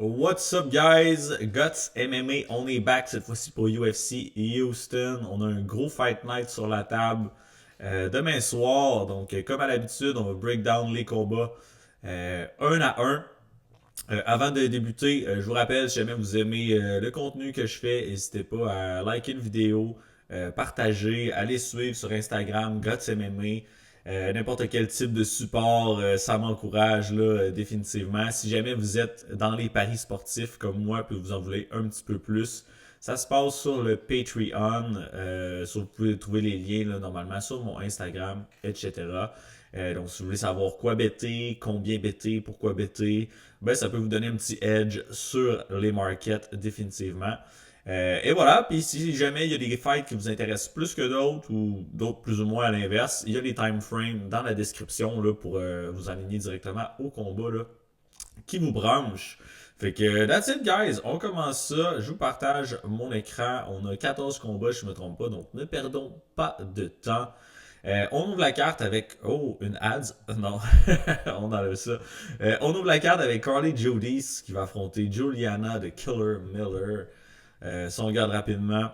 What's up, guys? Guts MMA, on est back cette fois-ci pour UFC Houston. On a un gros fight night sur la table demain soir. Donc, comme à l'habitude, on va break down les combats un à un. Avant de débuter, je vous rappelle, si jamais vous aimez le contenu que je fais, n'hésitez pas à liker une vidéo, partager, aller suivre sur Instagram, Guts MMA. N'importe quel type de support, ça m'encourage là, définitivement. Si jamais vous êtes dans les paris sportifs comme moi, puis vous en voulez un petit peu plus, ça se passe sur le Patreon. Vous pouvez trouver les liens là, normalement sur mon Instagram, etc. Donc, si vous voulez savoir quoi bêter, combien bêter, pourquoi bêter, ben, ça peut vous donner un petit edge sur les markets définitivement. Et voilà, puis si jamais il y a des fights qui vous intéressent plus que d'autres ou d'autres plus ou moins à l'inverse, il y a les time frames dans la description là, pour vous aligner directement au combat là, qui vous branche. Fait que that's it guys, on commence ça, je vous partage mon écran, on a 14 combats, je ne me trompe pas, donc ne perdons pas de temps. On ouvre la carte avec. Oh, une ads. Non, on enlève ça. On ouvre la carte avec Carly Judis qui va affronter Juliana de Killer Miller. Si on regarde rapidement,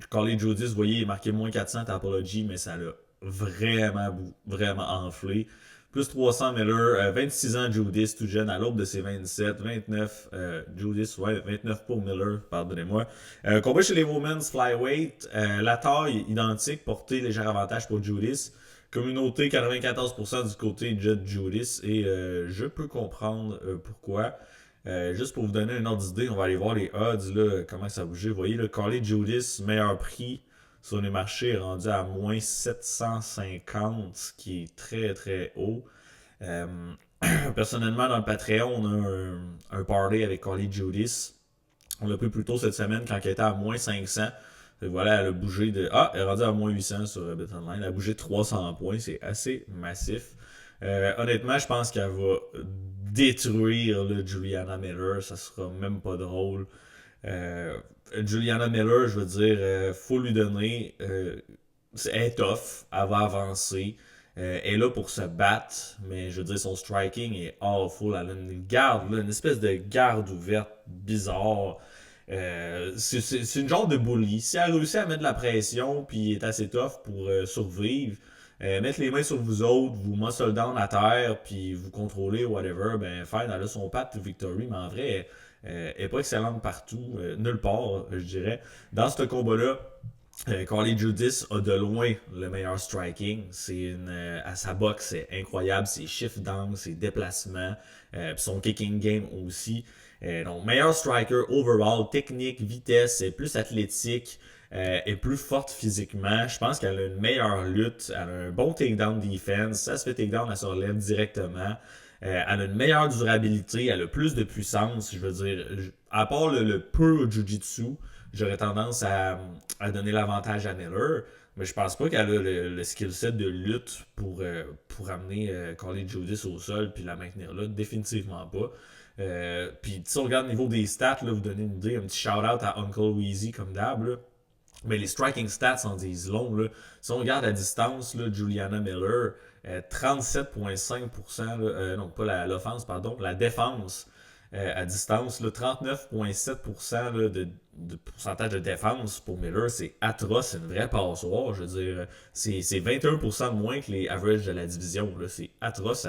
Carly Judis, vous voyez, il est marqué moins 400 Tapology, mais ça l'a vraiment enflé. Plus 300 Miller, 26 ans Judis, tout jeune, à l'aube de ses 27, 29 Judis, ouais, 29 pour Miller, pardonnez-moi. Combat chez les Women's Flyweight, la taille identique, portée léger avantage pour Judis. Communauté 94% du côté Jet Judis, et je peux comprendre pourquoi. Juste pour vous donner un ordre d'idée, on va aller voir les odds, là, comment ça a bougé. Vous voyez, le Carly Judis, meilleur prix sur les marchés, est rendu à moins 750, ce qui est très haut. Euh, Personnellement, dans le Patreon, on a un party avec Carly Judis. On l'a pris plus tôt cette semaine quand elle était à moins 500. Et voilà, elle a bougé de. Ah, elle est rendue à moins 800 sur BetOnline. Elle a bougé de 300 points. C'est assez massif. Honnêtement, je pense qu'elle va détruire le Juliana Miller. Ça sera même pas drôle. Euh, Juliana Miller, je veux dire, faut lui donner. Elle est tough. Elle va avancer. Elle est là pour se battre, mais je veux dire, son striking est awful. Elle a une garde, là, une espèce de garde ouverte bizarre. C'est une genre de bully. Si elle réussit à mettre de la pression puis est assez tough pour survivre, mettre les mains sur vous autres, vous muscle down à terre puis vous contrôler, whatever, ben fine, elle a son pat to victory, mais en vrai, elle est pas excellente partout, nulle part, je dirais. Dans ce combat-là, Carly Judis a de loin le meilleur striking. À sa boxe, c'est incroyable. Ses shift down, ses déplacements, son kicking game aussi. Donc, meilleur striker overall, technique, vitesse, plus athlétique, est plus forte physiquement. Je pense qu'elle a une meilleure lutte. Elle a un bon takedown defense. Ça se fait takedown, elle se relève directement. Elle a une meilleure durabilité. Elle a plus de puissance. Je veux dire, à part le pur jiu-jitsu, j'aurais tendance à donner l'avantage à Miller. Mais je pense pas qu'elle a le skill set de lutte pour amener Carly Judis au sol puis la maintenir là. Définitivement pas. Puis si on regarde le niveau des stats, là, vous donnez une idée, un petit shout-out à Uncle Weezy comme d'hab. Là. Mais les striking stats en disent long. Là. Si on regarde à distance, là, Juliana Miller, 37,5%, non pas l'offense, pardon, la défense à distance, 39,7% de pourcentage de défense pour Miller, c'est atroce, c'est une vraie passoire. Je veux dire, c'est 21% de moins que les averages de la division. Là. C'est atroce.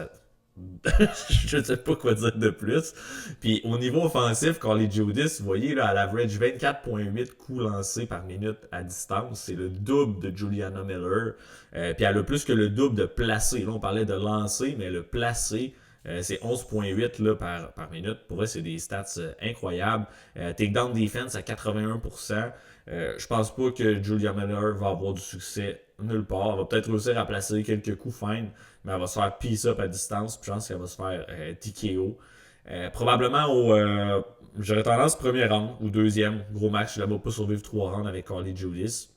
Je ne sais pas quoi dire de plus. Puis au niveau offensif, quand les Judis, vous voyez, là, à l'average 24,8 coups lancés par minute à distance, c'est le double de Juliana Miller. Puis elle a plus que le double de placé. Là, on parlait de lancer, mais le placé, c'est 11,8 là, par minute. Pour vrai, c'est des stats incroyables. Takedown defense à 81%. Je pense pas que Julia Miller va avoir du succès nulle part. Elle va peut-être réussir à placer quelques coups fines, mais elle va se faire piece up à distance. Puis je pense qu'elle va se faire TKO. Probablement j'aurais tendance premier round ou deuxième. Gros match, elle va pas survivre 3 rounds avec Carly Judis.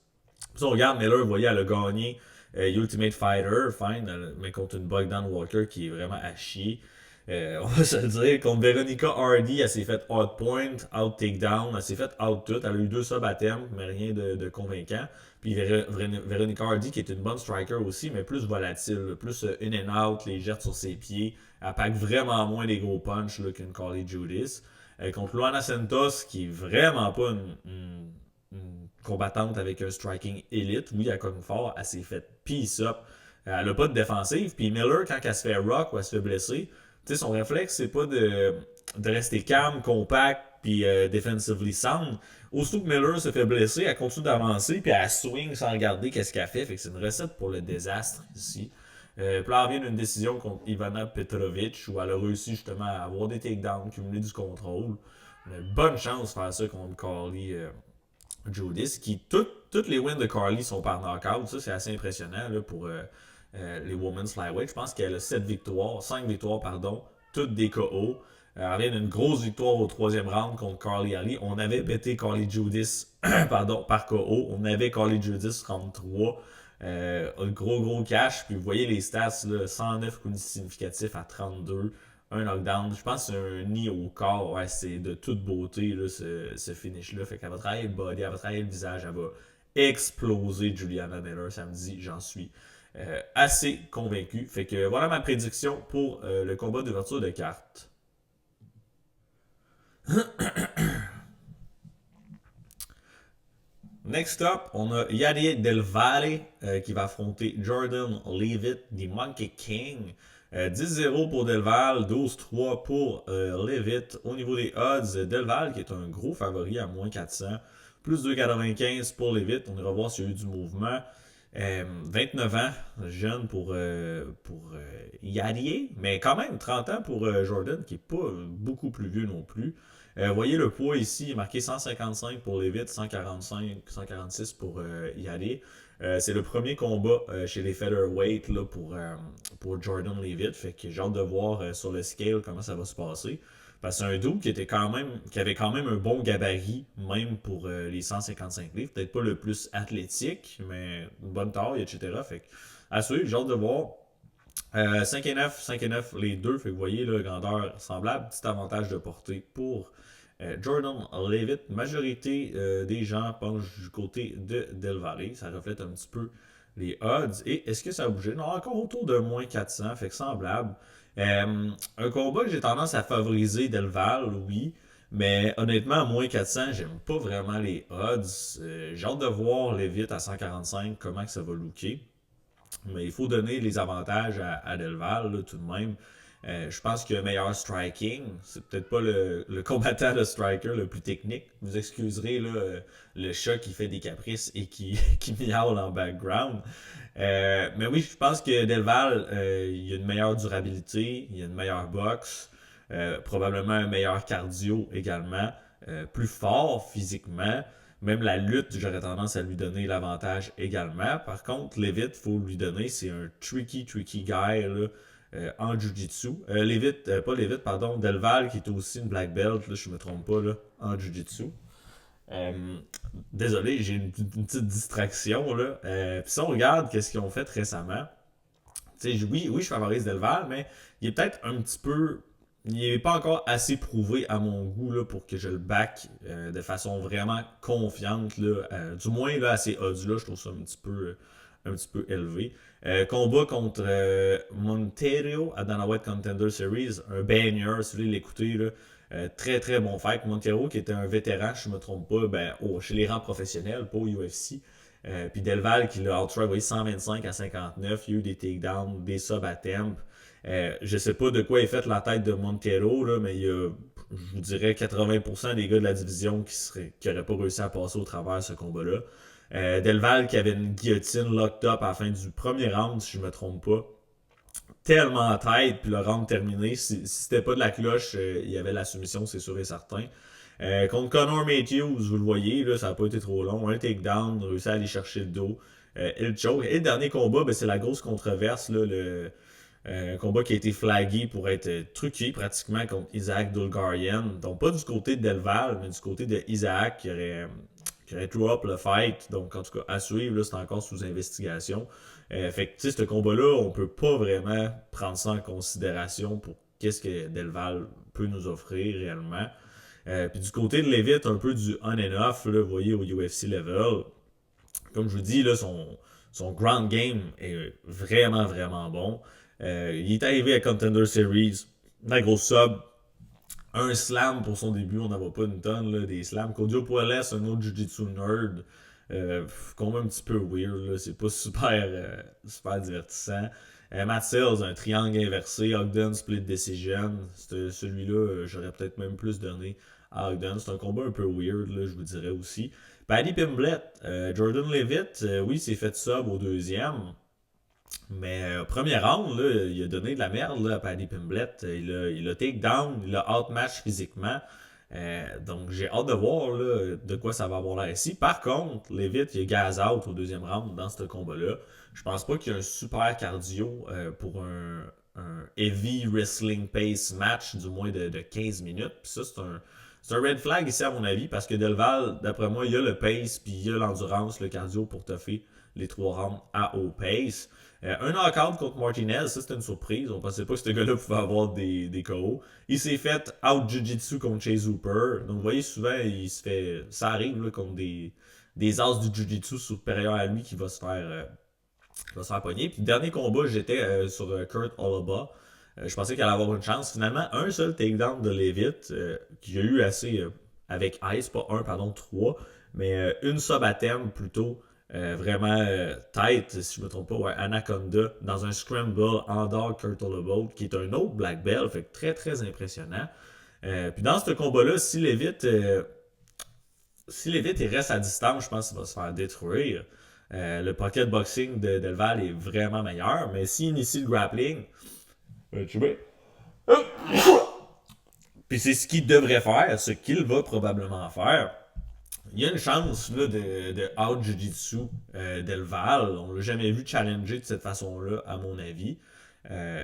Si on regarde Miller, vous voyez, elle a gagné Ultimate Fighter, fine, mais contre une Bogdan Walker qui est vraiment à chier. On va se le dire. Contre Veronica Hardy, elle s'est fait out point, out takedown, elle s'est fait out tout. Elle a eu 2 subs à terme, mais rien de convaincant. Puis Veronica Hardy, qui est une bonne striker aussi, mais plus volatile, plus in and out, les jette sur ses pieds. Elle pack vraiment moins des gros punch qu'une Carly Judas. Contre Luana Santos, qui est vraiment pas une combattante avec un striking élite. Oui, elle cogne fort, elle s'est fait piece up. Elle a pas de défensive. Puis Miller, quand elle se fait rock ou elle se fait blesser, son réflexe, c'est pas de rester calme, compact, puis defensively sound. Aussitôt que Miller se fait blesser, elle continue d'avancer, puis elle swing sans regarder qu'est-ce qu'elle fait. Fait que c'est une recette pour le désastre ici. Puis là, elle vient d'une décision contre Ivana Petrovic, où elle a réussi justement à avoir des takedowns, cumuler du contrôle. On a une bonne chance de faire ça contre Carly Judis, toutes les wins de Carly sont par knockout. Ça, c'est assez impressionnant là, pour les Women's Flyweight. Je pense qu'elle a 5 victoires, pardon, toutes des KO. Elle vient d'une grosse victoire au 3e round contre Carly Ali. On avait pété Carly Judis pardon, par KO. On avait Carly Judis round 3. Un gros cash. Puis vous voyez les stats, là, 109 coups significatifs à 32. Un knockdown. Je pense que c'est un nid au corps. Ouais, c'est de toute beauté, là, ce finish-là. Fait qu'elle va travailler le body, elle va travailler le visage, elle va exploser Juliana Miller samedi, j'en suis assez convaincu. Fait que voilà ma prédiction pour le combat d'ouverture de cartes. Next up, on a Yadier Del Valle qui va affronter Jordan Leavitt, The Monkey King. 10-0 pour Del Valle, 12-3 pour Leavitt. Au niveau des odds, Del Valle qui est un gros favori à moins 400. Plus 2,95 pour Leavitt. On ira voir s'il y a eu du mouvement. 29 ans, jeune pour Yadier, mais quand même 30 ans pour Jordan, qui n'est pas beaucoup plus vieux non plus. Voyez le poids ici, il est marqué 155 pour Leavitt, 146 pour Yadier. C'est le premier combat chez les featherweight là, pour Jordan Leavitt, fait que j'ai hâte de voir sur le scale comment ça va se passer. Parce que c'est un dude qui avait quand même un bon gabarit, même pour les 155 livres. Peut-être pas le plus athlétique, mais une bonne taille, etc. Fait que, à suivre, j'ai hâte de voir. 5 et 9, 5 et 9 les deux. Fait que vous voyez, là, grandeur semblable. Petit avantage de portée pour Jordan Leavitt. Majorité des gens penchent du côté de Del Valle. Ça reflète un petit peu les odds. Et est-ce que ça a bougé? Non, encore autour de moins 400. Fait que semblable. Un combat que j'ai tendance à favoriser Del Valle, oui. Mais honnêtement, à moins 400, j'aime pas vraiment les odds. J'ai hâte de voir Leavitt à 145, comment que ça va looker. Mais il faut donner les avantages à Del Valle, là, tout de même. Je pense qu'il y a un meilleur striking. C'est peut-être pas le combattant, le striker le plus technique. Vous excuserez là, le chat qui fait des caprices et qui miaule en background. Mais oui, je pense que Del Valle, il y a une meilleure durabilité, il y a une meilleure boxe, probablement un meilleur cardio également, plus fort physiquement. Même la lutte, j'aurais tendance à lui donner l'avantage également. Par contre, Leavitt, faut lui donner, c'est un tricky guy là, en jiu-jitsu. Pas Leavitt, pardon, Del Valle qui est aussi une black belt, là, je me trompe pas, là, en jiu-jitsu. Euh, Désolé, j'ai une petite distraction là. Puis si on regarde qu'est-ce qu'ils ont fait récemment, oui, je favorise Del Valle, mais il est peut-être un petit peu il n'est pas encore assez prouvé à mon goût là, pour que je le back de façon vraiment confiante. Là, du moins là, à ces odds-là, je trouve ça un petit peu élevé. Combat contre Monteiro à Dana White Contender Series, un banger, si vous voulez l'écouter. Là. Très très bon fight. Montero qui était un vétéran, je ne me trompe pas, chez les rangs professionnels, pas au UFC. Puis Delval qui l'a outright 125 à 59. Il y a eu des takedowns, des subs à temp. Je sais pas de quoi est faite la tête de Montero, là, mais il y a, je vous dirais, 80% des gars de la division qui n'auraient pas réussi à passer au travers de ce combat-là. Delval qui avait une guillotine locked up à la fin du premier round, si je me trompe pas. Tellement en tête, puis le round terminé. Si c'était pas de la cloche, il y avait la soumission, c'est sûr et certain. Contre Connor Matthews, vous le voyez, là, ça n'a pas été trop long. Un takedown, réussi à aller chercher le dos. Et le choke. Et le dernier combat, c'est la grosse controverse, là, un combat qui a été flagué pour être truqué pratiquement contre Isaac Dulgarian. Donc pas du côté de Delval, mais du côté de Isaac qui aurait throw up le fight. Donc en tout cas, à suivre, là, c'est encore sous investigation. Fait que, tu sais, ce combat-là, on peut pas vraiment prendre ça en considération pour qu'est-ce que Delval peut nous offrir réellement. Puis du côté de Levitt, un peu du on and off, là, vous voyez, au UFC level. Comme je vous dis, là, son ground game est vraiment, vraiment bon. Il est arrivé à Contender Series, la grosse sub, un slam pour son début, on n'en voit pas une tonne, là, des slams. Claudio Puelles, un autre Jiu-Jitsu nerd, quand même un petit peu weird, là, c'est pas super divertissant. Matt Sells, un triangle inversé, Ogden Split Decision, celui-là, j'aurais peut-être même plus donné à Ogden. C'est un combat un peu weird, là, je vous dirais aussi. Paddy Pimblett, Jordan Levitt, oui, s'est fait sub au deuxième. Mais premier round, là, il a donné de la merde là, à Paddy Pimblett. Il a take down, il a outmatch physiquement. Donc j'ai hâte de voir là, de quoi ça va avoir l'air ici. Par contre, Levitt, il a gaz out au deuxième round dans ce combat-là. Je pense pas qu'il y a un super cardio pour un heavy wrestling pace match, du moins de 15 minutes. Puis ça, c'est un red flag ici à mon avis, parce que Delval, d'après moi, il a le pace, puis il a l'endurance, le cardio pour toffer les 3 rounds à haut pace. Un knockout contre Martinez, ça c'était une surprise. On pensait pas que ce gars-là pouvait avoir des KO. Il s'est fait out Jiu-Jitsu contre Chase Hooper. Donc vous voyez souvent, ça arrive là, contre des as du Jiu-Jitsu supérieurs à lui qui va se faire pogner. Puis le dernier combat, j'étais sur Kurt Olaba. Je pensais qu'il allait avoir une chance. Finalement, un seul takedown de Levitt, qu'il y a eu assez avec Ice, pas un, pardon, 3, mais une sub à thème plutôt. Vraiment tight, si je ne me trompe pas, ouais, Anaconda, dans un scramble en dehors Kurt Olabo, qui est un autre black belt, fait que très très impressionnant. Puis dans ce combat-là, si Levitt il reste à distance, je pense qu'il va se faire détruire. Le pocket boxing de Delval est vraiment meilleur, mais s'il initie le grappling, tu vois, puis c'est ce qu'il devrait faire, ce qu'il va probablement faire. Il y a une chance là, de out Jiu-Jitsu Delval. On l'a jamais vu challenger de cette façon-là, à mon avis.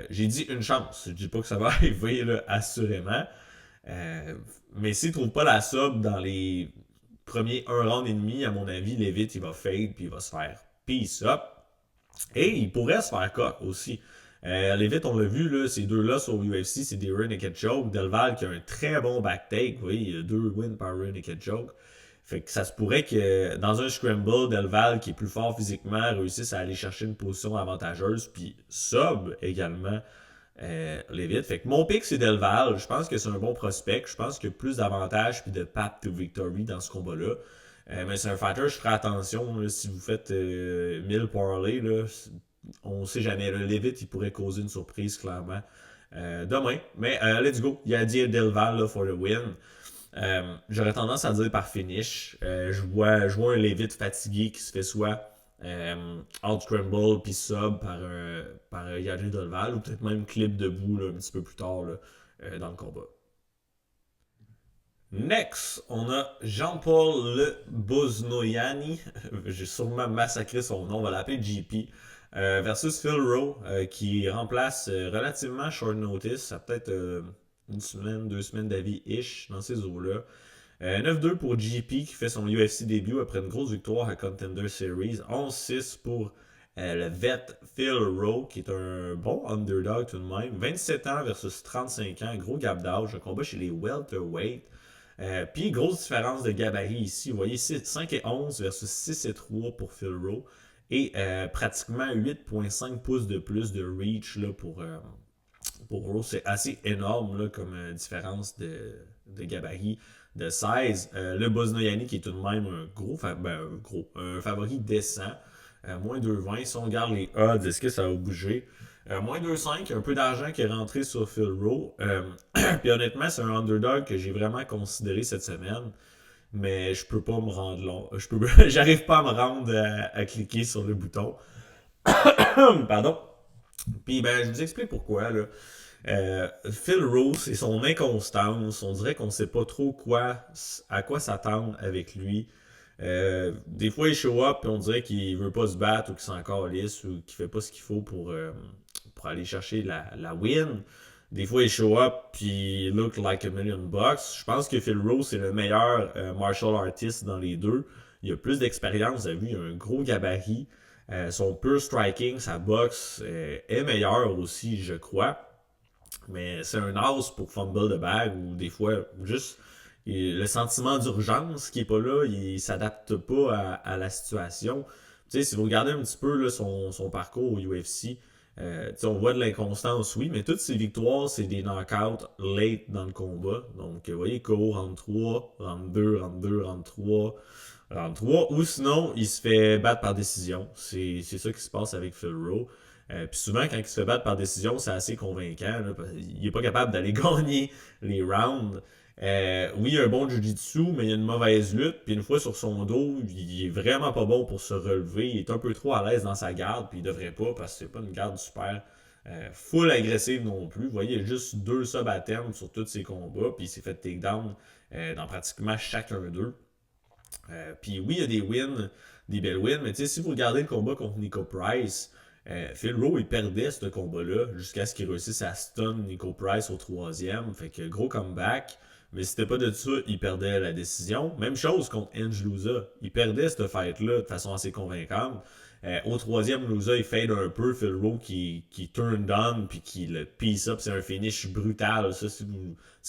J'ai dit une chance. Je dis pas que ça va arriver, là, assurément. Mais s'il trouve pas la sub dans les premiers 1 round et demi, à mon avis, Levitt, il va fade puis il va se faire peace up. Et il pourrait se faire coq aussi. Levitt, on l'a vu, là, ces deux-là sur UFC, c'est des rear naked choke. Delval qui a un très bon back take. Oui, il y a 2 wins par rear naked choke. Fait que ça se pourrait que dans un scramble, Delval, qui est plus fort physiquement, réussisse à aller chercher une position avantageuse, puis sub également Levitt. Fait que mon pick, c'est Delval. Je pense que c'est un bon prospect. Je pense qu'il y a plus d'avantages puis de path to victory dans ce combat-là. Mais c'est un fighter, je ferai attention là, si vous faites 1000 parlay, là, on sait jamais. Le Levitt, il pourrait causer une surprise, clairement, demain. Mais let's go. Il y a dit Delval là, for the win. J'aurais tendance à dire par finish. Je vois un Levitt fatigué qui se fait soit out scramble puis sub par Yadri Delval ou peut-être même clip debout là, un petit peu plus tard là, dans le combat. Next, on a Jean-Paul Le Boznoyani. J'ai sûrement massacré son nom, on va l'appeler GP. Versus Phil Rowe, qui remplace relativement short notice. Ça peut-être une semaine, 2 semaines d'avis-ish dans ces eaux-là. 9-2 pour GP qui fait son UFC début après une grosse victoire à Contender Series. 11-6 pour le vet Phil Rowe qui est un bon underdog tout de même. 27 ans versus 35 ans, gros gap d'âge. Un combat chez les welterweight. Puis grosse différence de gabarit ici. Vous voyez 5 et 11 versus 6 et 3 pour Phil Rowe. Et pratiquement 8,5 pouces de plus de reach là, pour Rowe. C'est assez énorme là, comme différence de gabarit de 16. Le Boznoyani qui est tout de même un favori décent. Moins 2,20. Si on regarde les odds, est-ce que ça va bouger? Moins 2,5. Un peu d'argent qui est rentré sur Phil Rowe. Puis honnêtement, c'est un underdog que j'ai vraiment considéré cette semaine. Mais je peux pas me rendre long. J'arrive pas à me rendre à cliquer sur le bouton. Pardon. Puis ben, je vous explique pourquoi. Là. Phil Rowe et son inconstance, on dirait qu'on sait pas trop à quoi s'attendre avec lui. Des fois il show up et on dirait qu'il veut pas se battre ou qu'il s'en encore lisse ou qu'il fait pas ce qu'il faut pour aller chercher la win. Des fois il show up puis look like $1 million. Je pense que Phil Rowe c'est le meilleur martial artist dans les deux. Il a plus d'expérience, vous avez vu, il a un gros gabarit. Son pure striking, sa boxe est meilleure aussi, je crois. Mais c'est un as pour fumble de bag ou des fois, juste le sentiment d'urgence qui est pas là, il s'adapte pas à la situation. Tu sais, si vous regardez un petit peu là, son parcours au UFC, on voit de l'inconstance, oui, mais toutes ses victoires, c'est des knockouts late dans le combat. Donc, vous voyez, KO round 3, round 2, round 2, round 3, round 3, ou sinon, il se fait battre par décision. C'est ça qui se passe avec Phil Rowe. Puis souvent, quand il se fait battre par décision, c'est assez convaincant. Là, il n'est pas capable d'aller gagner les rounds. Oui, il a un bon jiu-jitsu, mais il a une mauvaise lutte. Puis une fois sur son dos, il est vraiment pas bon pour se relever. Il est un peu trop à l'aise dans sa garde, puis il devrait pas, parce que c'est pas une garde super full agressive non plus. Vous voyez, il y a juste 2 subs à terme sur tous ses combats, puis il s'est fait takedown dans pratiquement chacun d'eux. Puis oui, il y a des wins, des belles wins, mais tu sais, si vous regardez le combat contre Nico Price, Phil Rowe, il perdait ce combat-là jusqu'à ce qu'il réussisse à stun Nico Price au 3e. Fait que gros comeback. Mais si c'était pas de ça, il perdait la décision. Même chose contre Ange Louza. Il perdait cette fight-là de façon assez convaincante. Au 3e, Louza, il fade un peu. Phil Rowe qui turn down puis qui le piece up. C'est un finish brutal. Ça, si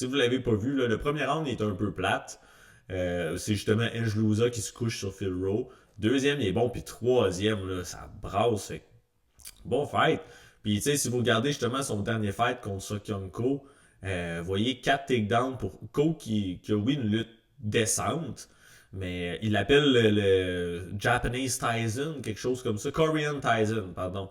vous l'avez pas vu, là, le premier round il est un peu plate. C'est justement Ange Louza qui se couche sur Phil Rowe. Deuxième, il est bon. Puis troisième, là, ça brasse. Fait bon fight. Puis, tu sais, si vous regardez justement son dernier fight contre Sokyong Ko, vous voyez 4 takedowns pour Ko qui a, oui, une lutte décente, mais il appelle le Japanese Tyson, quelque chose comme ça. Korean Tyson, pardon.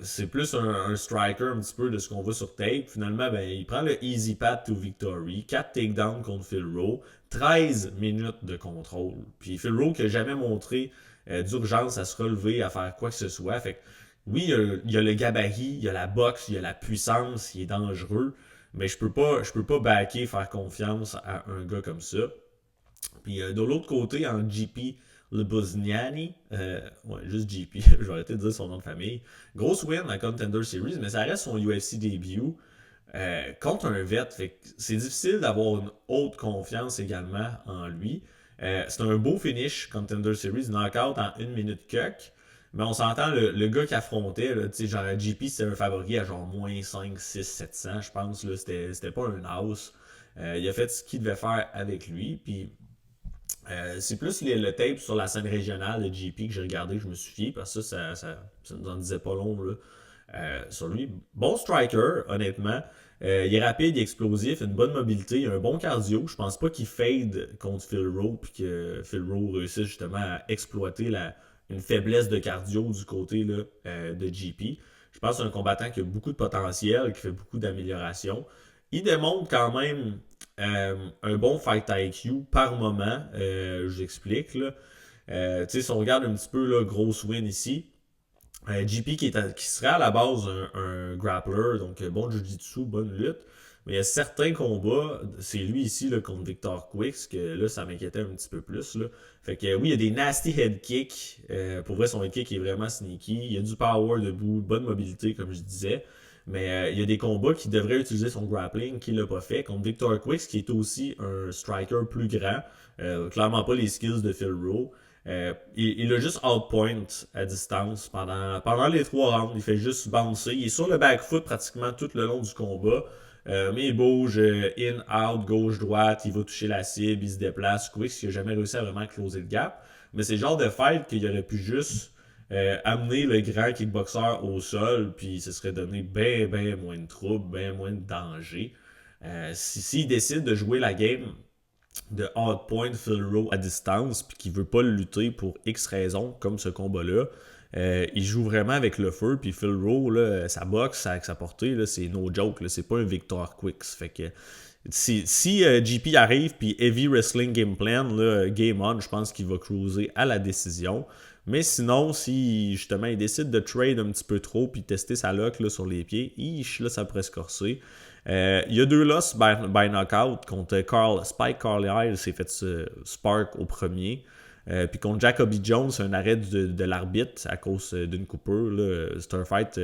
C'est plus un striker un petit peu de ce qu'on voit sur tape. Finalement, ben, il prend le easy path to victory. 4 takedowns contre Phil Rowe. 13 minutes de contrôle. Puis Phil Rowe qui n'a jamais montré d'urgence à se relever, à faire quoi que ce soit. Fait que, oui, il y a le gabarit, il y a la boxe, il y a la puissance, il est dangereux, mais je peux pas backer, faire confiance à un gars comme ça. Puis de l'autre côté, en GP Lebozniani, ouais, juste GP, je vais arrêter de dire son nom de famille. Grosse win à Contender Series, mais ça reste son UFC début contre un vet. Fait que c'est difficile d'avoir une haute confiance également en lui. C'est un beau finish Contender Series, knockout en 1 minute cuck. Mais on s'entend, le gars qui affrontait, là, genre JP, c'était un favori à genre moins 5, 6, 700, je pense. Là, c'était pas un house. Il a fait ce qu'il devait faire avec lui. Puis c'est plus le tape sur la scène régionale de JP que j'ai regardé, que je me suis fié, parce que ça nous en disait pas long là, sur lui. Bon striker, honnêtement. Il est rapide, il est explosif, il a une bonne mobilité, il a un bon cardio. Je pense pas qu'il fade contre Phil Rowe, puis que Phil Rowe réussisse justement à exploiter une faiblesse de cardio du côté là, de JP. Je pense que c'est un combattant qui a beaucoup de potentiel, qui fait beaucoup d'améliorations. Il démontre quand même un bon fight IQ par moment. Je vous explique. Si on regarde un petit peu là, grosse win ici, JP qui serait à la base un grappler, donc bon jiu-jitsu, bonne lutte. Mais il y a certains combats, c'est lui ici là, contre Victor Quicks, que là, ça m'inquiétait un petit peu plus. Là. Fait que oui, il y a des nasty head kicks. Pour vrai, son head kick est vraiment sneaky. Il y a du power debout, bonne mobilité, comme je disais. Mais il y a des combats qui devraient utiliser son grappling, qui l'a pas fait. Contre Victor Quicks, qui est aussi un striker plus grand. Clairement pas les skills de Phil Rowe. Il a juste outpoint à distance pendant les 3 rounds. Il fait juste bouncer. Il est sur le back foot pratiquement tout le long du combat. Mais il bouge in, out, gauche, droite. Il va toucher la cible, il se déplace. Quicks, il n'a jamais réussi à vraiment closer le gap. Mais c'est le genre de fight qu'il aurait pu juste amener le grand kickboxer au sol, puis ce serait donné bien, bien moins de troubles, bien moins de danger. S'il décide de jouer la game de hardpoint Phil Rowe à distance, puis qu'il veut pas lutter pour X raisons, comme ce combat-là, il joue vraiment avec le feu, puis Phil Rowe, là, sa boxe avec sa portée, là, c'est no joke, là, c'est pas un Victor Quicks. Fait que si GP arrive, puis Heavy Wrestling Game Plan, là, Game On, je pense qu'il va cruiser à la décision. Mais sinon, si justement il décide de trade un petit peu trop puis tester sa luck là, sur les pieds, là, ça pourrait se corser. Il y a 2 losses by knockout contre Spike Carlisle, s'est fait spark au premier. Puis contre Jacoby Jones, c'est un arrêt de l'arbitre à cause d'une coupure. Là. C'est un fight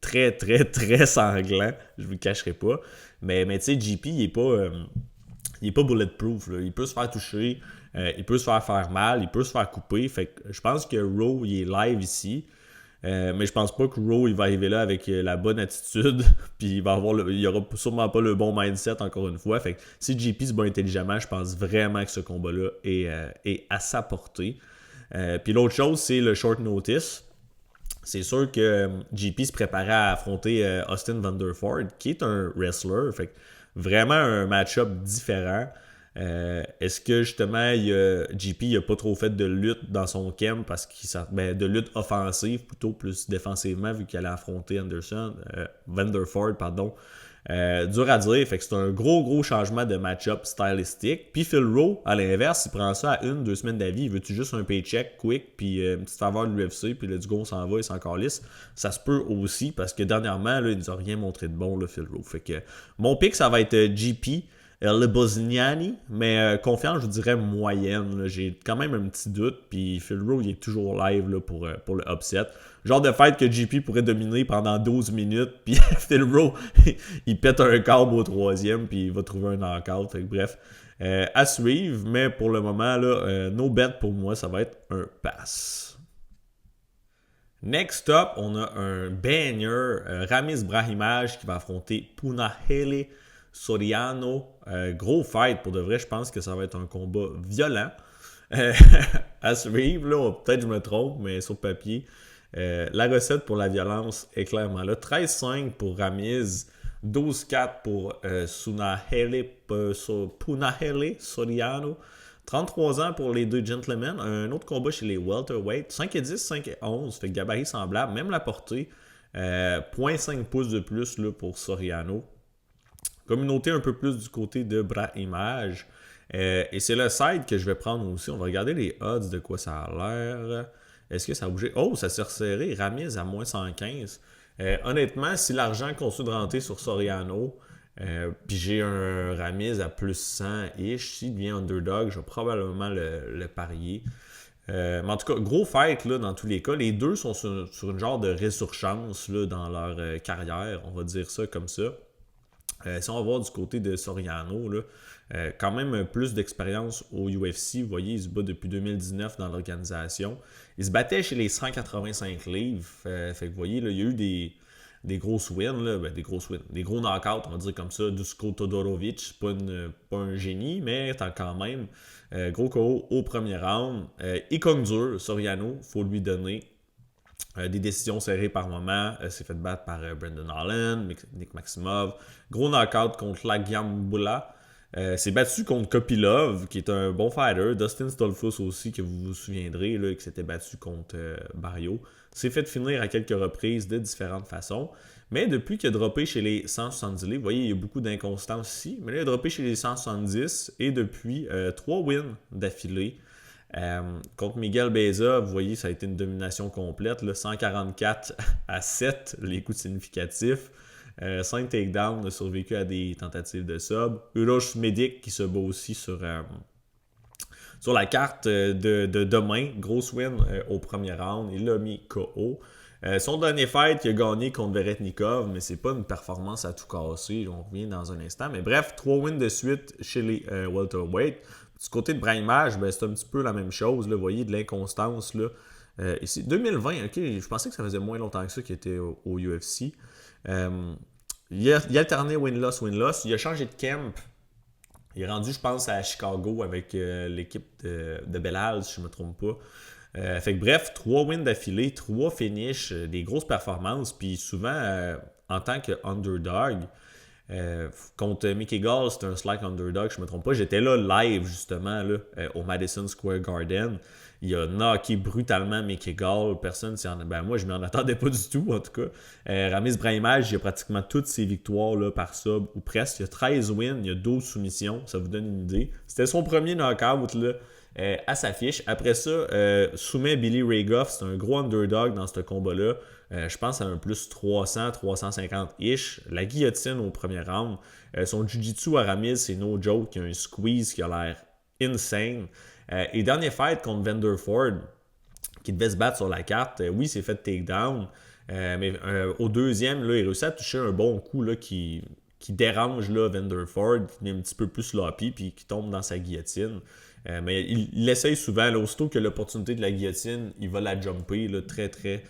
très, très, très sanglant. Je vous le cacherai pas. Mais tu sais, JP, il est pas bulletproof. Là. Il peut se faire toucher, il peut se faire mal, il peut se faire couper. Fait que je pense que Rowe, il est live ici. Mais je pense pas que Raw il va arriver là avec la bonne attitude. Puis il aura sûrement pas le bon mindset encore une fois. Fait que si JP se bat intelligemment, je pense vraiment que ce combat-là est à sa portée. Puis l'autre chose, c'est le short notice. C'est sûr que JP se préparait à affronter Austin Vanderford, qui est un wrestler. Fait que vraiment un match-up différent. Est-ce que justement JP n'a pas trop fait de lutte dans son camp parce de lutte offensive plutôt plus défensivement vu qu'il allait affronter Vanderford, pardon. Dur à dire, fait que c'est un gros changement de match-up stylistique. Puis Phil Rowe, à l'inverse, il prend ça à 1-2 semaines d'avis. Il veut-tu juste un paycheck quick, puis une petite faveur de l'UFC, puis let's go, on s'en va, il s'en calisse. Ça se peut aussi, parce que dernièrement, là, il nous a rien montré de bon, là, Phil Rowe. Fait que mon pick, ça va être JP. Le Bosniani, mais confiance, je dirais moyenne. Là. J'ai quand même un petit doute, puis Phil Rowe, il est toujours live là, pour le upset. Genre de fait que JP pourrait dominer pendant 12 minutes, puis Phil Rowe, il pète un câble au troisième, puis il va trouver un knockout. Fait que, bref, à suivre, mais pour le moment, là, no bet pour moi, ça va être un pass. Next up, on a un banger, Ramiz Brahimaj qui va affronter Punahele Soriano. Gros fight, pour de vrai, je pense que ça va être un combat violent. À suivre, là, peut-être je me trompe, mais sur papier, la recette pour la violence est clairement là. 13-5 pour Ramiz, 12-4 pour Punahele Soriano. 33 ans pour les deux gentlemen. Un autre combat chez les welterweight. 5-10, 5-11. Fait que gabarit semblable. Même la portée. 0.5 pouces de plus là, pour Soriano. Communauté un peu plus du côté de Brahimaj. Et c'est le side que je vais prendre aussi. On va regarder les odds de quoi ça a l'air. Est-ce que ça a bougé? Oh, ça s'est resserré. Ramiz à moins 115. Honnêtement, si l'argent continue de rentrer sur Soriano, puis j'ai un Ramiz à plus 100-ish, s'il devient underdog, je vais probablement le parier. Mais en tout cas, gros fight là, dans tous les cas. Les deux sont sur une genre de résurgence là, dans leur carrière, on va dire ça comme ça. Si on va voir du côté de Soriano, là, quand même plus d'expérience au UFC. Vous voyez, il se bat depuis 2019 dans l'organisation. Il se battait chez les 185 livres. Fait que vous voyez, là, il y a eu des grosses wins, là, des gros knockouts, on va dire comme ça. Dusko Todorovic, pas un génie, mais tant quand même. Gros KO au premier round. Il cogne dur, Soriano, faut lui donner. Des décisions serrées par moment. S'est fait battre par Brendan Holland, Nick Maximov. Gros knockout contre Lagiambula. S'est battu contre Kopilov, qui est un bon fighter. Dustin Stolfus aussi, que vous vous souviendrez, là, qui s'était battu contre Barrio. S'est fait finir à quelques reprises de différentes façons. Mais depuis qu'il a droppé chez les 170 livres, vous voyez, il y a beaucoup d'inconstance ici. Mais là, il a droppé chez les 170 et depuis 3 wins d'affilée. Contre Miguel Beza, vous voyez, ça a été une domination complète. Là, 144 à 7, les coups significatifs. 5 takedowns, a survécu à des tentatives de sub. Uroš Medic qui se bat aussi sur la carte de demain. Grosse win au premier round. Il l'a mis KO. Son dernier fight, il a gagné contre Veretnikov, mais c'est pas une performance à tout casser. On revient dans un instant. Mais bref, 3 wins de suite chez les welterweight. Du côté de Brahimaj, ben, c'est un petit peu la même chose. Là, vous voyez, de l'inconstance. Là. Ici, 2020, ok, je pensais que ça faisait moins longtemps que ça qu'il était au UFC. Il a alterné win-loss, win-loss. Il a changé de camp. Il est rendu, je pense, à Chicago avec l'équipe de Belal, si je ne me trompe pas. Fait que bref, 3 wins d'affilée, 3 finishes, des grosses performances. Puis souvent, en tant que underdog, contre Mickey Gall, c'était un slack underdog, je ne me trompe pas. J'étais là live, justement, là, au Madison Square Garden. Il a knocké brutalement Mickey Gall. Personne s'y en... Ben, moi, je ne m'en attendais pas du tout, en tout cas. Ramiz Brahimaj, il a pratiquement toutes ses victoires là, par sub, ou presque. Il y a 13 wins, il y a 12 soumissions. Ça vous donne une idée. C'était son premier knockout là, à sa fiche. Après ça, soumet Billy Ray Goff. C'est un gros underdog dans ce combat-là. Je pense à un plus 300, 350-ish. La guillotine au premier round. Son jiu-jitsu à Ramiz, c'est no joke. Il y a un squeeze qui a l'air insane. Et dernier fight contre Vanderford, qui devait se battre sur la carte, oui, il s'est fait takedown. Mais au deuxième, là, il réussit à toucher un bon coup là, qui dérange là, Vanderford, qui est un petit peu plus sloppy, puis qui tombe dans sa guillotine. Mais il essaye souvent, là, aussitôt que l'opportunité de la guillotine, il va la jumper là, très, très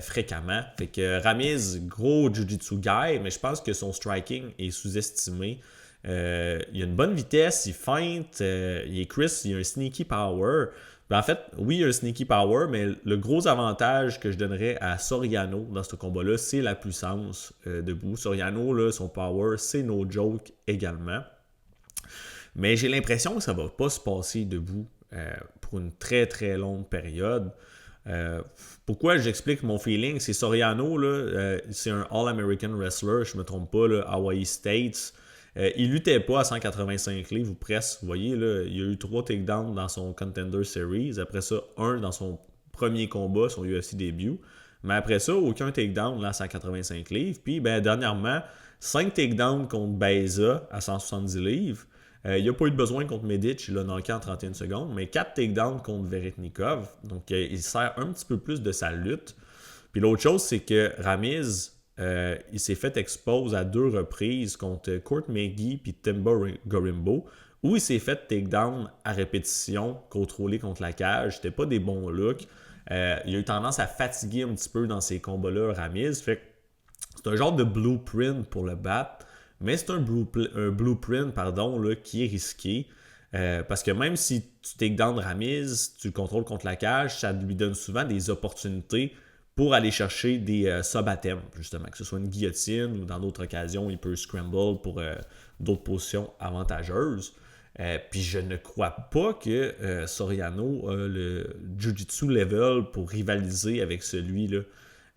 fréquemment. Fait que Ramirez, gros jiu-jitsu guy, mais je pense que son striking est sous-estimé. Il a une bonne vitesse, il feinte, il est crisp, il a un sneaky power. En fait, oui, il y a un sneaky power, mais le gros avantage que je donnerais à Soriano dans ce combat-là, c'est la puissance debout. Soriano, là, son power, c'est no joke également. Mais j'ai l'impression que ça ne va pas se passer debout pour une très très longue période. Pourquoi j'explique mon feeling? C'est Soriano, là, c'est un All-American wrestler, je ne me trompe pas, là, Hawaii States. Il luttait pas à 185 livres ou presque. Vous voyez, là, il y a eu 3 takedowns dans son Contender Series. Après ça, 1 dans son premier combat, son UFC début. Mais après ça, aucun takedown là, à 185 livres. Puis, dernièrement, 5 takedowns contre Beza à 170 livres. Il n'y a pas eu de besoin contre Medic, il l'a knocké en 31 secondes, mais 4 takedowns contre Veretnikov. Donc, il sert un petit peu plus de sa lutte. Puis l'autre chose, c'est que Ramirez, il s'est fait expose à 2 reprises contre Court McGee et Timba Gorimbo, où il s'est fait takedown à répétition, contrôlé contre la cage. C'était pas des bons looks. Il a eu tendance à fatiguer un petit peu dans ces combats-là, Ramirez. Fait que c'est un genre de blueprint pour le battre, mais c'est un blueprint là, qui est risqué. Parce que même si tu takedown Ramirez, tu le contrôles contre la cage, ça lui donne souvent des opportunités pour aller chercher des sub-attempts, justement, que ce soit une guillotine ou dans d'autres occasions, il peut scramble pour d'autres positions avantageuses. Puis je ne crois pas que Soriano a le Jiu-Jitsu level pour rivaliser avec celui-là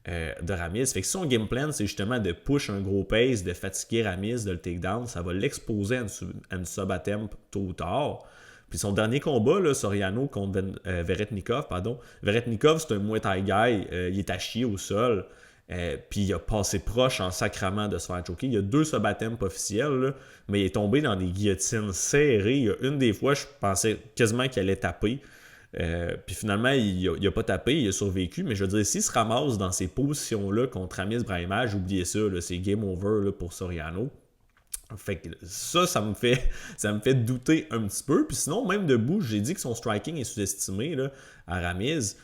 de Ramirez. Fait que son game plan, c'est justement de push un gros pace, de fatiguer Ramirez, de le takedown. Ça va l'exposer à une sub-attempt tôt ou tard. Puis son dernier combat, là, Soriano contre Veretnikov, Veretnikov, c'est un Muay Thai guy. Il est à chier au sol. Puis il a passé proche en sacrament de se faire choquer. Il y a 2 sub-attempts officiels, là, mais il est tombé dans des guillotines serrées. Il y a une des fois, je pensais quasiment qu'il allait taper. Puis finalement, il a pas tapé, il a survécu. Mais je veux dire, s'il se ramasse dans ces positions-là contre Ramiz Brahimaj, oubliez ça, là, c'est game over là, pour Soriano. Fait que ça me fait douter un petit peu. Puis sinon, même debout, j'ai dit que son striking est sous-estimé là, à Ramirez.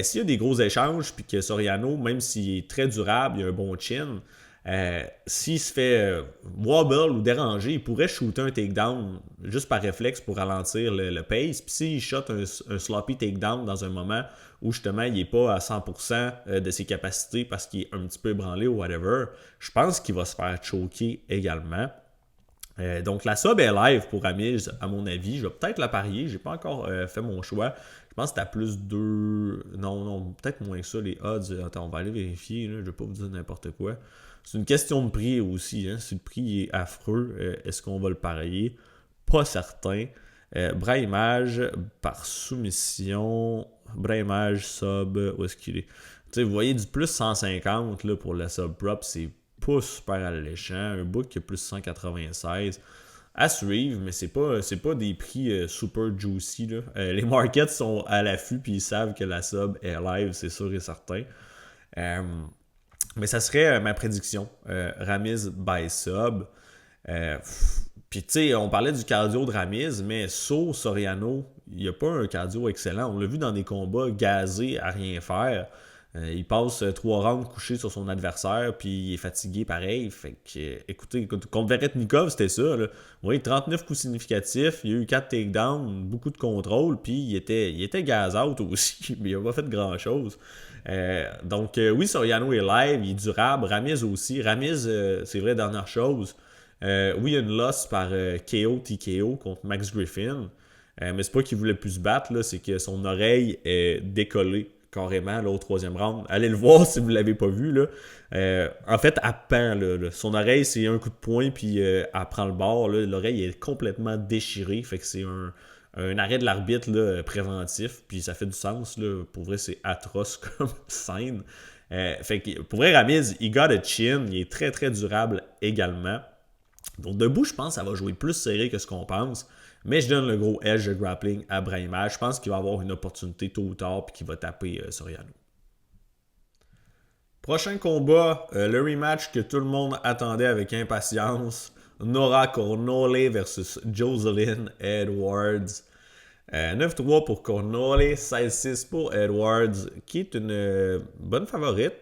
S'il y a des gros échanges, puis que Soriano, même s'il est très durable, il a un bon chin, s'il se fait wobble ou déranger, il pourrait shooter un takedown juste par réflexe pour ralentir le pace. Puis s'il shot un sloppy takedown dans un moment où justement il n'est pas à 100% de ses capacités parce qu'il est un petit peu ébranlé ou whatever, je pense qu'il va se faire choquer également. Donc la sub est live pour Ramirez, à mon avis. Je vais peut-être la parier. J'ai pas encore fait mon choix. Je pense que c'est à plus 2. Non, peut-être moins que ça, les odds. Attends, on va aller vérifier. Là. Je vais pas vous dire n'importe quoi. C'est une question de prix aussi. Hein. Si le prix est affreux, est-ce qu'on va le parier? Pas certain. Brahimaj par soumission. Brahimaj sub. Où est-ce qu'il est? T'sais, vous voyez du plus 150 là, pour la sub prop. C'est pas super alléchant. Un book qui a plus 196. À suivre, mais c'est pas des prix super juicy. Là. Les markets sont à l'affût puis ils savent que la sub est live, c'est sûr et certain. Mais ça serait ma prédiction. Ramirez by sub. Puis tu sais, on parlait du cardio de Ramirez, mais Soriano, il n'y a pas un cardio excellent. On l'a vu dans des combats gazés à rien faire. Il passe 3 rounds couché sur son adversaire, puis il est fatigué pareil. Fait que, écoutez, contre Veretnikov, c'était ça. Là. Oui, 39 coups significatifs, il y a eu 4 takedowns, beaucoup de contrôle, puis il était gaz out aussi, mais il n'a pas fait grand-chose. Donc, oui, Soriano est live, il est durable. Ramirez aussi. Ramirez, c'est vrai, dernière chose. Oui, il y a une loss par KO TKO contre Max Griffin. Mais c'est pas qu'il voulait plus se battre, là, c'est que son oreille est décollée carrément là, au 3e round. Allez le voir si vous ne l'avez pas vu. Là. En fait, elle pend. Là. Son oreille, c'est un coup de poing, puis elle prend le bord. Là. L'oreille est complètement déchirée. Fait que c'est un arrêt de l'arbitre là, préventif. Puis ça fait du sens. Là. Pour vrai, c'est atroce comme scène. Fait que pour vrai, Ramirez, il got a chin. Il est très, très durable également. Donc debout, je pense que ça va jouer plus serré que ce qu'on pense. Mais je donne le gros edge de grappling à Brahimaj. Je pense qu'il va avoir une opportunité tôt ou tard et qu'il va taper Soriano. Prochain combat, le rematch que tout le monde attendait avec impatience. Nora Cornole versus Jocelyn Edwards. 9-3 pour Connolly, 16-6 pour Edwards, qui est une bonne favorite.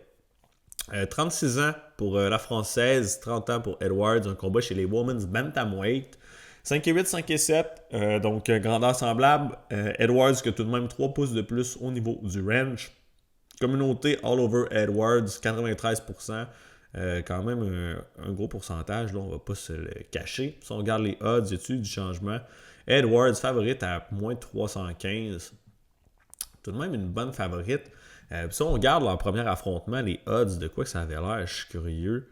36 ans pour la Française, 30 ans pour Edwards, un combat chez les Women's Bantamweight. 5-8, 5-7, donc grandeur semblable. Edwards qui a tout de même 3 pouces de plus au niveau du range. Communauté all over Edwards, 93%. Quand même un gros pourcentage, là, on va pas se le cacher. Si on regarde les odds, y a-t-il du changement? Edwards, favorite à moins 315. Tout de même une bonne favorite. Si on regarde leur premier affrontement, les odds, de quoi que ça avait l'air, je suis curieux.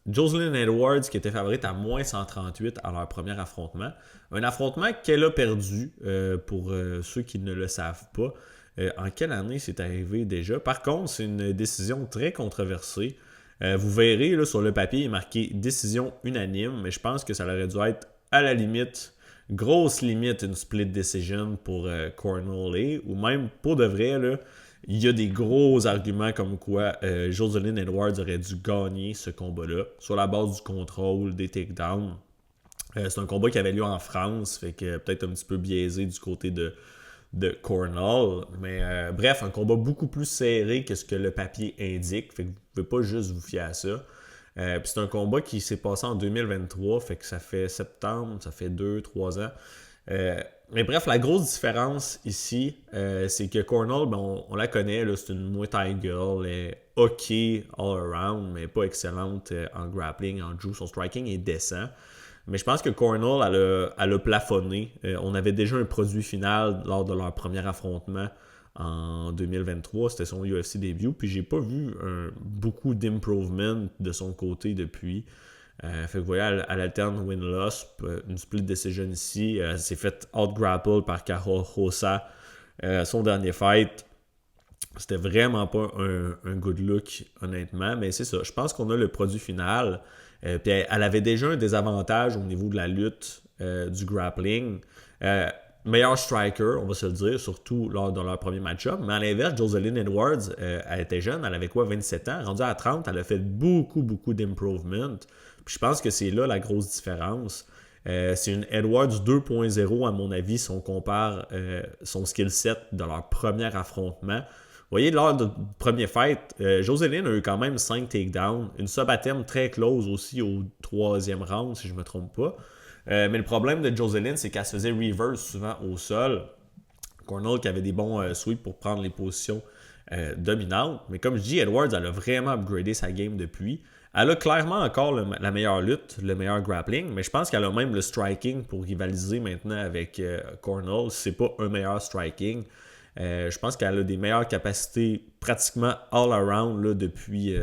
Jocelyn Edwards qui était favorite à moins 138 à leur premier affrontement. Un affrontement qu'elle a perdu, pour ceux qui ne le savent pas. En quelle année c'est arrivé déjà? Par contre, c'est une décision très controversée. Vous verrez là, sur le papier, il est marqué décision unanime, mais je pense que ça aurait dû être à la limite, grosse limite, une split decision pour Cornwall, ou même pour de vrai, là, il y a des gros arguments comme quoi Jocelyn Edwards aurait dû gagner ce combat-là, sur la base du contrôle, des takedowns. C'est un combat qui avait lieu en France, fait que peut-être un petit peu biaisé du côté de Cornell. Mais bref, un combat beaucoup plus serré que ce que le papier indique. Fait que vous ne pouvez pas juste vous fier à ça. Puis c'est un combat qui s'est passé en 2023, fait que ça fait septembre, ça fait 2-3 ans. Mais bref, la grosse différence ici, c'est que Cornell, ben, on la connaît, là, c'est une Muay Thai girl, elle est ok all around, mais pas excellente en grappling, en jiu. Son striking est décent. Mais je pense que Cornell, elle a plafonné. On avait déjà un produit final lors de leur premier affrontement en 2023. C'était son UFC début. Puis j'ai pas vu beaucoup d'improvement de son côté depuis. Fait que vous voyez, elle alterne win-loss. Une split decision ici. Elle s'est fait out-grapple par Carol Rosa. Son dernier fight. C'était vraiment pas un good look, honnêtement. Mais c'est ça. Je pense qu'on a le produit final. Puis elle avait déjà un désavantage au niveau de la lutte, du grappling. Meilleur striker, on va se le dire, surtout lors de leur premier match-up. Mais à l'inverse, Jocelyn Edwards, elle était jeune, elle avait quoi, 27 ans? Rendue à 30, elle a fait beaucoup, beaucoup d'improvement. Puis je pense que c'est là la grosse différence. C'est une Edwards 2.0 à mon avis si on compare son skill set de leur premier affrontement. Vous voyez, lors du premier fight, Jocelyn a eu quand même 5 takedowns, une sub-attempt très close aussi au 3e round, si je ne me trompe pas. Mais le problème de Jocelyn, c'est qu'elle se faisait reverse souvent au sol. Cornell qui avait des bons sweeps pour prendre les positions dominantes. Mais comme je dis, Edwards, elle a vraiment upgradé sa game depuis. Elle a clairement encore la meilleure lutte, le meilleur grappling, mais je pense qu'elle a même le striking pour rivaliser maintenant avec Cornell. Si c'est pas un meilleur striking. Je pense qu'elle a des meilleures capacités pratiquement all around là, depuis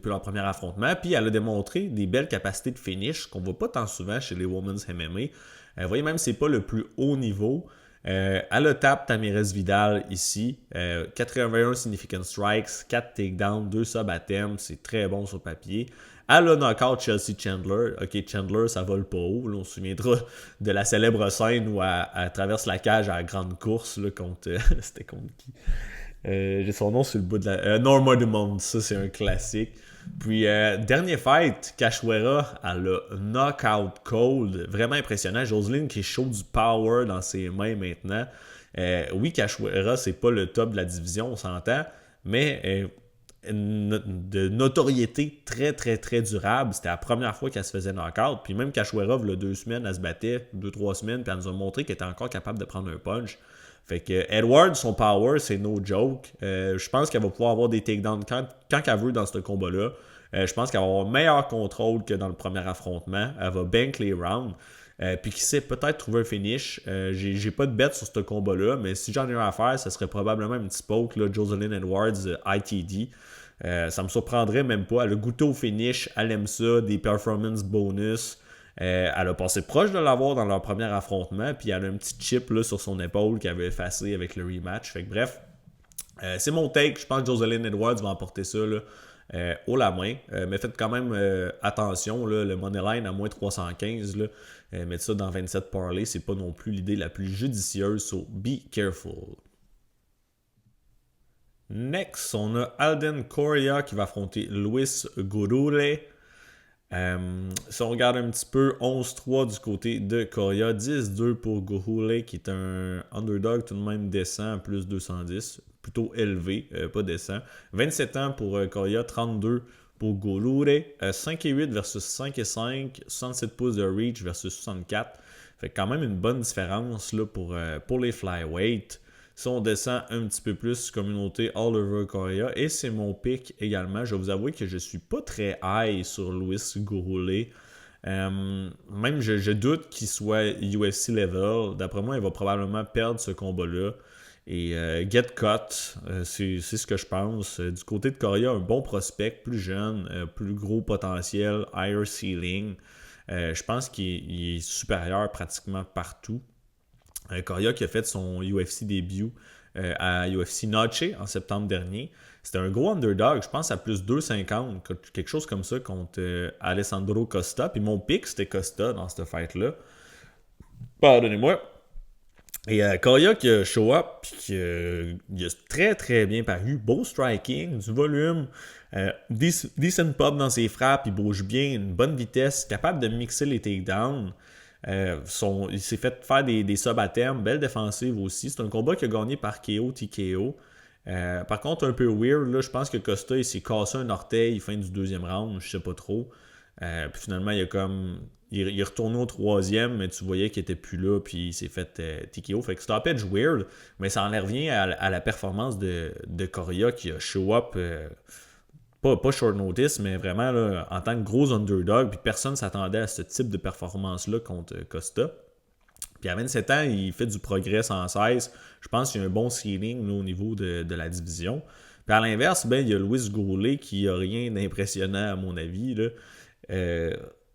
leur premier affrontement. Puis elle a démontré des belles capacités de finish qu'on ne voit pas tant souvent chez les Women's MMA. Vous voyez, même si ce n'est pas le plus haut niveau, elle a tape Tamirez Vidal ici. 81 significant strikes, 4 takedowns, 2 sub-attempts. C'est très bon sur papier. Elle a knockout Chelsea Chandler. Ok, Chandler, ça vole pas haut. Là, on se souviendra de la célèbre scène où elle traverse la cage à la grande course là, contre. C'était contre qui? J'ai son nom sur le bout de la. Norma Dumont, ça c'est un classique. Puis, dernier fight, Cachoeira, elle a knockout cold. Vraiment impressionnant. Jocelyn qui show du power dans ses mains maintenant. Oui, Cachoeira, c'est pas le top de la division, on s'entend. Mais de notoriété très, très, très durable. C'était la première fois qu'elle se faisait knockout. Puis même Cachoeira, il y a 2 semaines, elle se battait, 2-3 semaines, puis elle nous a montré qu'elle était encore capable de prendre un punch. Fait que Edwards, son power, c'est no joke. Je pense qu'elle va pouvoir avoir des takedowns quand elle veut dans ce combat-là. Je pense qu'elle va avoir un meilleur contrôle que dans le premier affrontement. Elle va bank les rounds. Puis qui sait, peut-être trouver un finish. J'ai pas de bête sur ce combat-là, mais si j'en ai un à faire, ça serait probablement une petite poke, là, Jocelyn Edwards ITD. Ça me surprendrait même pas. Elle a goûté au finish, elle aime ça, des performance bonus. Elle a passé proche de l'avoir dans leur premier affrontement, puis elle a un petit chip là, sur son épaule qu'elle avait effacé avec le rematch. Fait que bref, c'est mon take. Je pense que Jocelyn Edwards va emporter ça là, haut la main. Mais faites quand même attention, là, le moneyline à moins 315, là, mettre ça dans 27 parlay, c'est pas non plus l'idée la plus judicieuse, so be careful. Next, on a Alden Correa qui va affronter Luis Gurule. Si on regarde un petit peu, 11-3 du côté de Correa, 10-2 pour Gohule, qui est un underdog tout de même décent, plus 210, plutôt élevé, pas décent. 27 ans pour Correa, 32 pour Golure, 5-8 versus 5-5, 67 pouces de reach versus 64. Fait quand même une bonne différence là, pour les flyweight. Si on descend un petit peu plus, communauté Oliver Correa, et c'est mon pick également. Je vais vous avouer que je suis pas très high sur Luis Gurule. Même je doute qu'il soit UFC level. D'après moi, il va probablement perdre ce combat-là. Et get cut, c'est ce que je pense. Du côté de Correa, un bon prospect, plus jeune, plus gros potentiel, higher ceiling. Je pense qu'il est supérieur pratiquement partout. Correa qui a fait son UFC début à UFC Noche en septembre dernier. C'était un gros underdog, je pense à plus 2,50, quelque chose comme ça contre Alessandro Costa. Puis mon pick, c'était Costa dans cette fight-là. Pardonnez-moi. Et Correa qui a show up, puis qui a très très bien paru. Beau striking, du volume, decent pop dans ses frappes, il bouge bien, une bonne vitesse, capable de mixer les takedowns. Il s'est fait faire des subs à terme, belle défensive aussi. C'est un combat qu'il a gagné par KO, TKO. Par contre, un peu weird, là, je pense que Costa il s'est cassé un orteil fin du deuxième round, je sais pas trop. Puis finalement, il est retourné au troisième, mais tu voyais qu'il était plus là, puis il s'est fait TKO. Fait que stoppage weird, mais ça en revient à la performance de Correa qui a show up. Pas short notice, mais vraiment là, en tant que gros underdog, puis personne ne s'attendait à ce type de performance-là contre Costa. Puis à 27 ans, il fait du progrès sans cesse. Je pense qu'il y a un bon ceiling là, au niveau de la division. Puis à l'inverse, il y a Luis Goulet qui n'a rien d'impressionnant à mon avis. Là.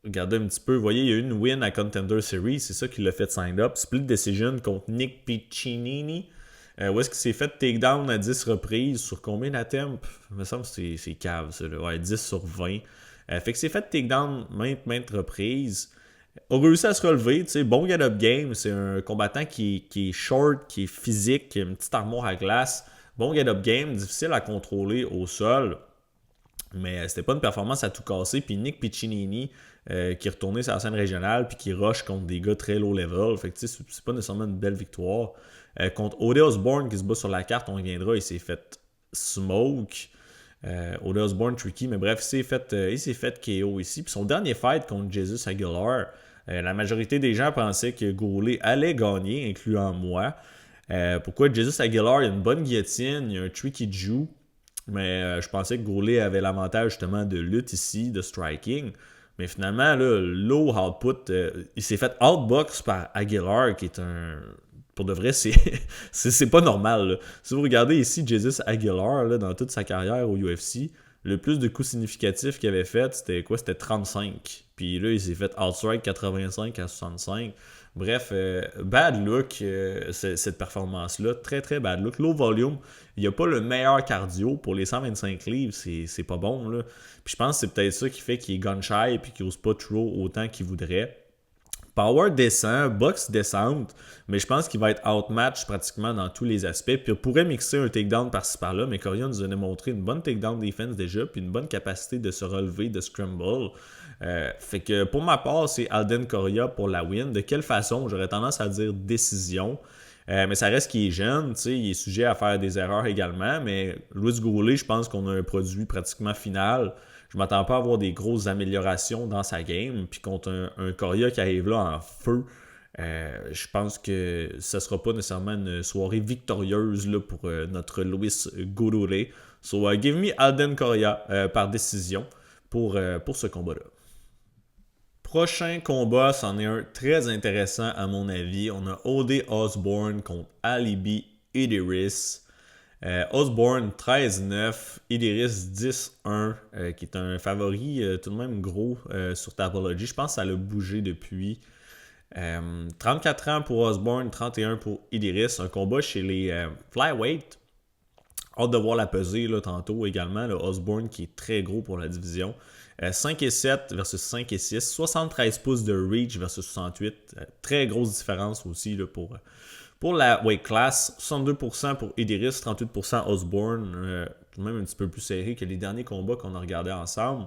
Regardez un petit peu, vous voyez, il y a eu une win à Contender Series, c'est ça qui l'a fait sign up. Split decision contre Nick Piccinini. Où est-ce qu'il s'est fait takedown à 10 reprises sur combien d'attempts? Il me semble que c'est cave, ça. Là. Ouais, 10 sur 20. Fait que c'est fait takedown maintes reprises. A réussi à se relever, tu sais, bon get-up game. C'est un combattant qui est short, qui est physique, qui a une petite armoire à glace. Bon get-up game, difficile à contrôler au sol. Mais c'était pas une performance à tout casser. Puis Nick Piccinini, qui est retourné sur la scène régionale, puis qui rush contre des gars très low level. Fait que tu sais, c'est pas nécessairement une belle victoire. Contre Ode Osborne qui se bat sur la carte, on reviendra, il s'est fait smoke. Ode Osborne tricky, mais bref, il s'est fait KO ici. Puis son dernier fight contre Jesus Aguilar, la majorité des gens pensaient que Goulet allait gagner, incluant moi. Pourquoi Jesus Aguilar, il a une bonne guillotine, il y a un tricky Jew, mais je pensais que Goulet avait l'avantage justement de lutte ici, de striking. Mais finalement, là, low output, il s'est fait outbox par Aguilar, qui est un... Pour de vrai, c'est pas normal. Là. Si vous regardez ici Jesus Aguilar, là, dans toute sa carrière au UFC, le plus de coups significatifs qu'il avait fait, c'était quoi? C'était 35. Puis là, il s'est fait outstrike 85 à 65. Bref, bad look, cette performance-là. Très, très bad look. Low volume. Il n'y a pas le meilleur cardio. Pour les 125 livres, c'est pas bon. Là. Puis je pense que c'est peut-être ça qui fait qu'il est gun shy et qu'il n'ose pas trop autant qu'il voudrait. Power descend, box descente, mais je pense qu'il va être outmatch pratiquement dans tous les aspects. Puis il pourrait mixer un takedown par-ci par-là, mais Correa nous a démontré une bonne takedown defense déjà, puis une bonne capacité de se relever, de scramble. Fait que pour ma part, c'est Alden Correa pour la win. De quelle façon? J'aurais tendance à dire décision. Mais ça reste qu'il est jeune, il est sujet à faire des erreurs également. Mais Luis Goulet, je pense qu'on a un produit pratiquement final. Je ne m'attends pas à avoir des grosses améliorations dans sa game. Puis contre un Correa qui arrive là en feu, je pense que ce ne sera pas nécessairement une soirée victorieuse là, pour notre Luis Goulet. So, give me Alden Correa par décision pour ce combat-là. Prochain combat, c'en est un très intéressant à mon avis. On a Ode Osborne contre Alibi Idris. Osborne 13-9, Idris 10-1, qui est un favori tout de même gros sur Tapology. Je pense que ça l'a bougé depuis. 34 ans pour Osborne, 31 pour Idris. Un combat chez les flyweight. Hâte de voir la pesée là, tantôt également. Là, Osborne qui est très gros pour la division. 5-7 versus 5-6. 73 pouces de reach versus 68. Très grosse différence aussi là, pour la weight class. 62% pour Idris, 38% Osborne. Tout de même un petit peu plus serré que les derniers combats qu'on a regardés ensemble.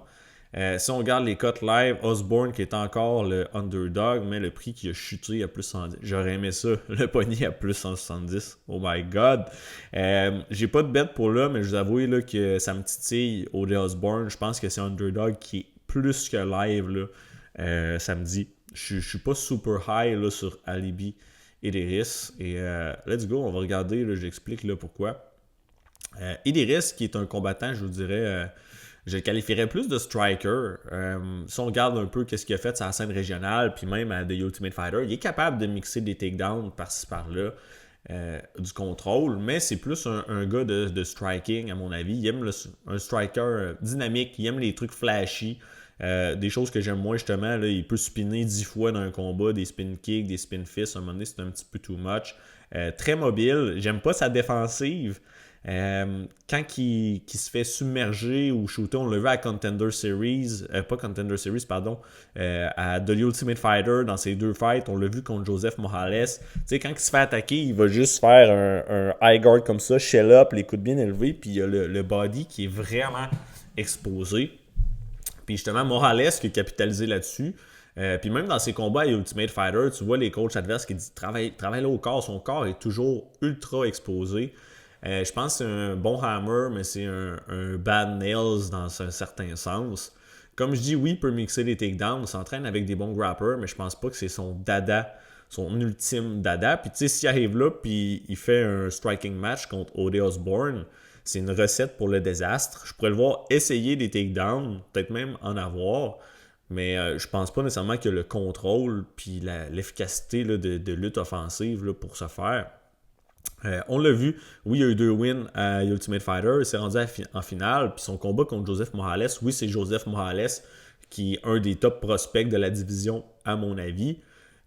Si on regarde les cotes live, Osborne qui est encore le underdog, mais le prix qui a chuté à plus 110. J'aurais aimé ça, le pogné à plus 170. Oh my god. J'ai pas de bête pour là, mais je vous avoue là, que ça me titille O.D. Osborne. Je pense que c'est un underdog qui est plus que live là, samedi. Je suis pas super high là, sur Alibi Idris. Et let's go, on va regarder, là, j'explique là, pourquoi. Idris, qui est un combattant, je vous dirais, je le qualifierais plus de striker. Si on regarde un peu qu'est-ce qu'il a fait sur la scène régionale, puis même à The Ultimate Fighter, il est capable de mixer des takedowns par-ci par-là, du contrôle, mais c'est plus un gars de striking, à mon avis. Il aime un striker dynamique, il aime les trucs flashy. Des choses que j'aime moins justement, là, il peut spinner 10 fois dans un combat, des spin kicks, des spin fists, à un moment donné c'est un petit peu too much. Très mobile, j'aime pas sa défensive. Quand il se fait submerger ou shooter, on l'a vu à Contender Series, pas Contender Series, pardon, à The Ultimate Fighter dans ses 2 fights, on l'a vu contre Joseph Morales. Tu sais, quand il se fait attaquer, il va juste faire un high guard comme ça, shell up, les coudes bien élevés, puis il y a le body qui est vraiment exposé. Puis justement, Morales qui a capitalisé là-dessus. Puis même dans ses combats à Ultimate Fighter, tu vois les coachs adverses qui disent travaille là au corps. Son corps est toujours ultra exposé. Je pense que c'est un bon hammer, mais c'est un bad nails dans un certain sens. Comme je dis, oui, il peut mixer les takedowns, il s'entraîne avec des bons grappers, mais je pense pas que c'est son dada, son ultime dada. Puis tu sais, s'il arrive là, puis il fait un striking match contre O.D. Osborne, c'est une recette pour le désastre. Je pourrais le voir essayer des takedowns, peut-être même en avoir, mais je pense pas nécessairement qu'il y a le contrôle puis l'efficacité là, de lutte offensive là, pour ce faire. On l'a vu, oui, il y a eu 2 wins à Ultimate Fighter, il s'est rendu en finale, puis son combat contre Joseph Morales, oui, c'est Joseph Morales qui est un des top prospects de la division, à mon avis,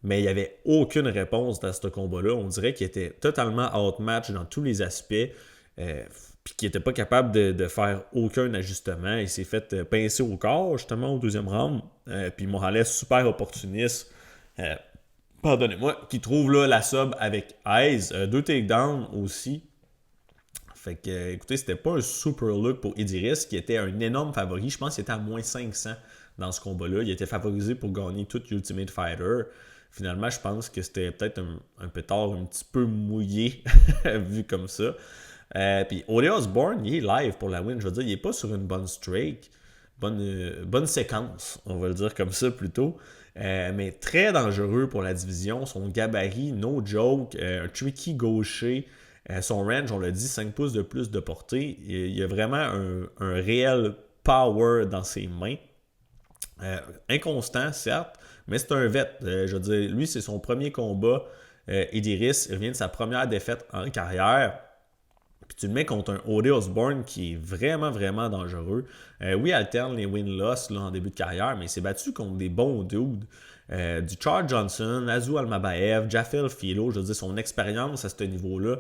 mais il n'y avait aucune réponse dans ce combat-là. On dirait qu'il était totalement outmatch dans tous les aspects, puis qu'il n'était pas capable de faire aucun ajustement. Il s'est fait pincer au corps, justement, au deuxième round, puis Morales, super opportuniste. Pardonnez-moi, qui trouve là la sub avec Eyes, 2 takedowns aussi. Fait que, écoutez, c'était pas un super look pour Idris, qui était un énorme favori. Je pense qu'il était à moins 500 dans ce combat-là. Il était favorisé pour gagner tout Ultimate Fighter. Finalement, je pense que c'était peut-être un pétard un petit peu mouillé, vu comme ça. Puis O.D. Osborne, il est live pour la win. Je veux dire, il est pas sur une bonne streak. Bonne séquence, on va le dire comme ça plutôt. Mais très dangereux pour la division. Son gabarit, no joke. Un tricky gaucher. Son range, on l'a dit, 5 pouces de plus de portée. Il y a vraiment un réel power dans ses mains. Inconstant, certes, mais c'est un vet. Je veux dire, lui, c'est son premier combat. Idris, il revient de sa première défaite en carrière. Puis tu le mets contre un O.D. Osborne qui est vraiment, vraiment dangereux. Oui, il alterne les win-loss en début de carrière, mais il s'est battu contre des bons dudes. Du Charles Johnson, Azu Almabaev, Jafel Filo, je veux dire, son expérience à ce niveau-là,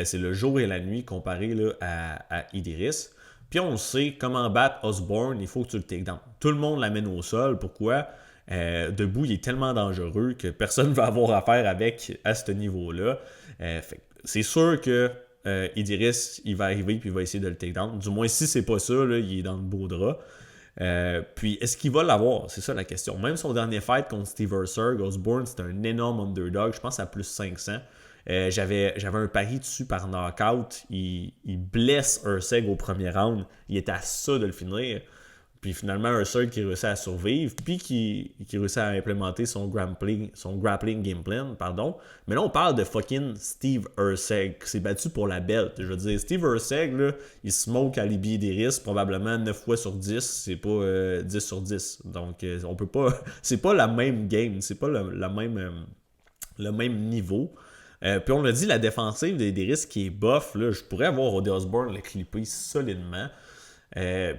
c'est le jour et la nuit comparé là, à Idris. Puis on sait comment battre Osborne, il faut que tu le take down. Tout le monde l'amène au sol. Pourquoi? Debout, il est tellement dangereux que personne ne va avoir affaire avec à ce niveau-là. C'est sûr que Idris, il va arriver puis il va essayer de le take down. Du moins, si c'est pas ça, là, il est dans le beau drap. Puis, est-ce qu'il va l'avoir? C'est ça la question. Même son dernier fight contre Steve Erceg, Osborne, c'était un énorme underdog. Je pense à plus 500. J'avais un pari dessus par knockout. Il blesse Erceg au premier round. Il était à ça de le finir. Puis finalement, Erceg qui réussit à survivre, puis qui réussit à implémenter son grappling game plan, pardon. Mais là, on parle de fucking Steve Erceg, qui s'est battu pour la belt. Je veux dire, Steve Erceg, là, il smoke Alibi Idris probablement 9 fois sur 10, c'est pas 10 sur 10. Donc, on peut pas... c'est pas la même game, c'est pas le même niveau. Puis on l'a dit, la défensive d'Idris qui est buff, là, je pourrais avoir O.D. Osborne le clipper solidement.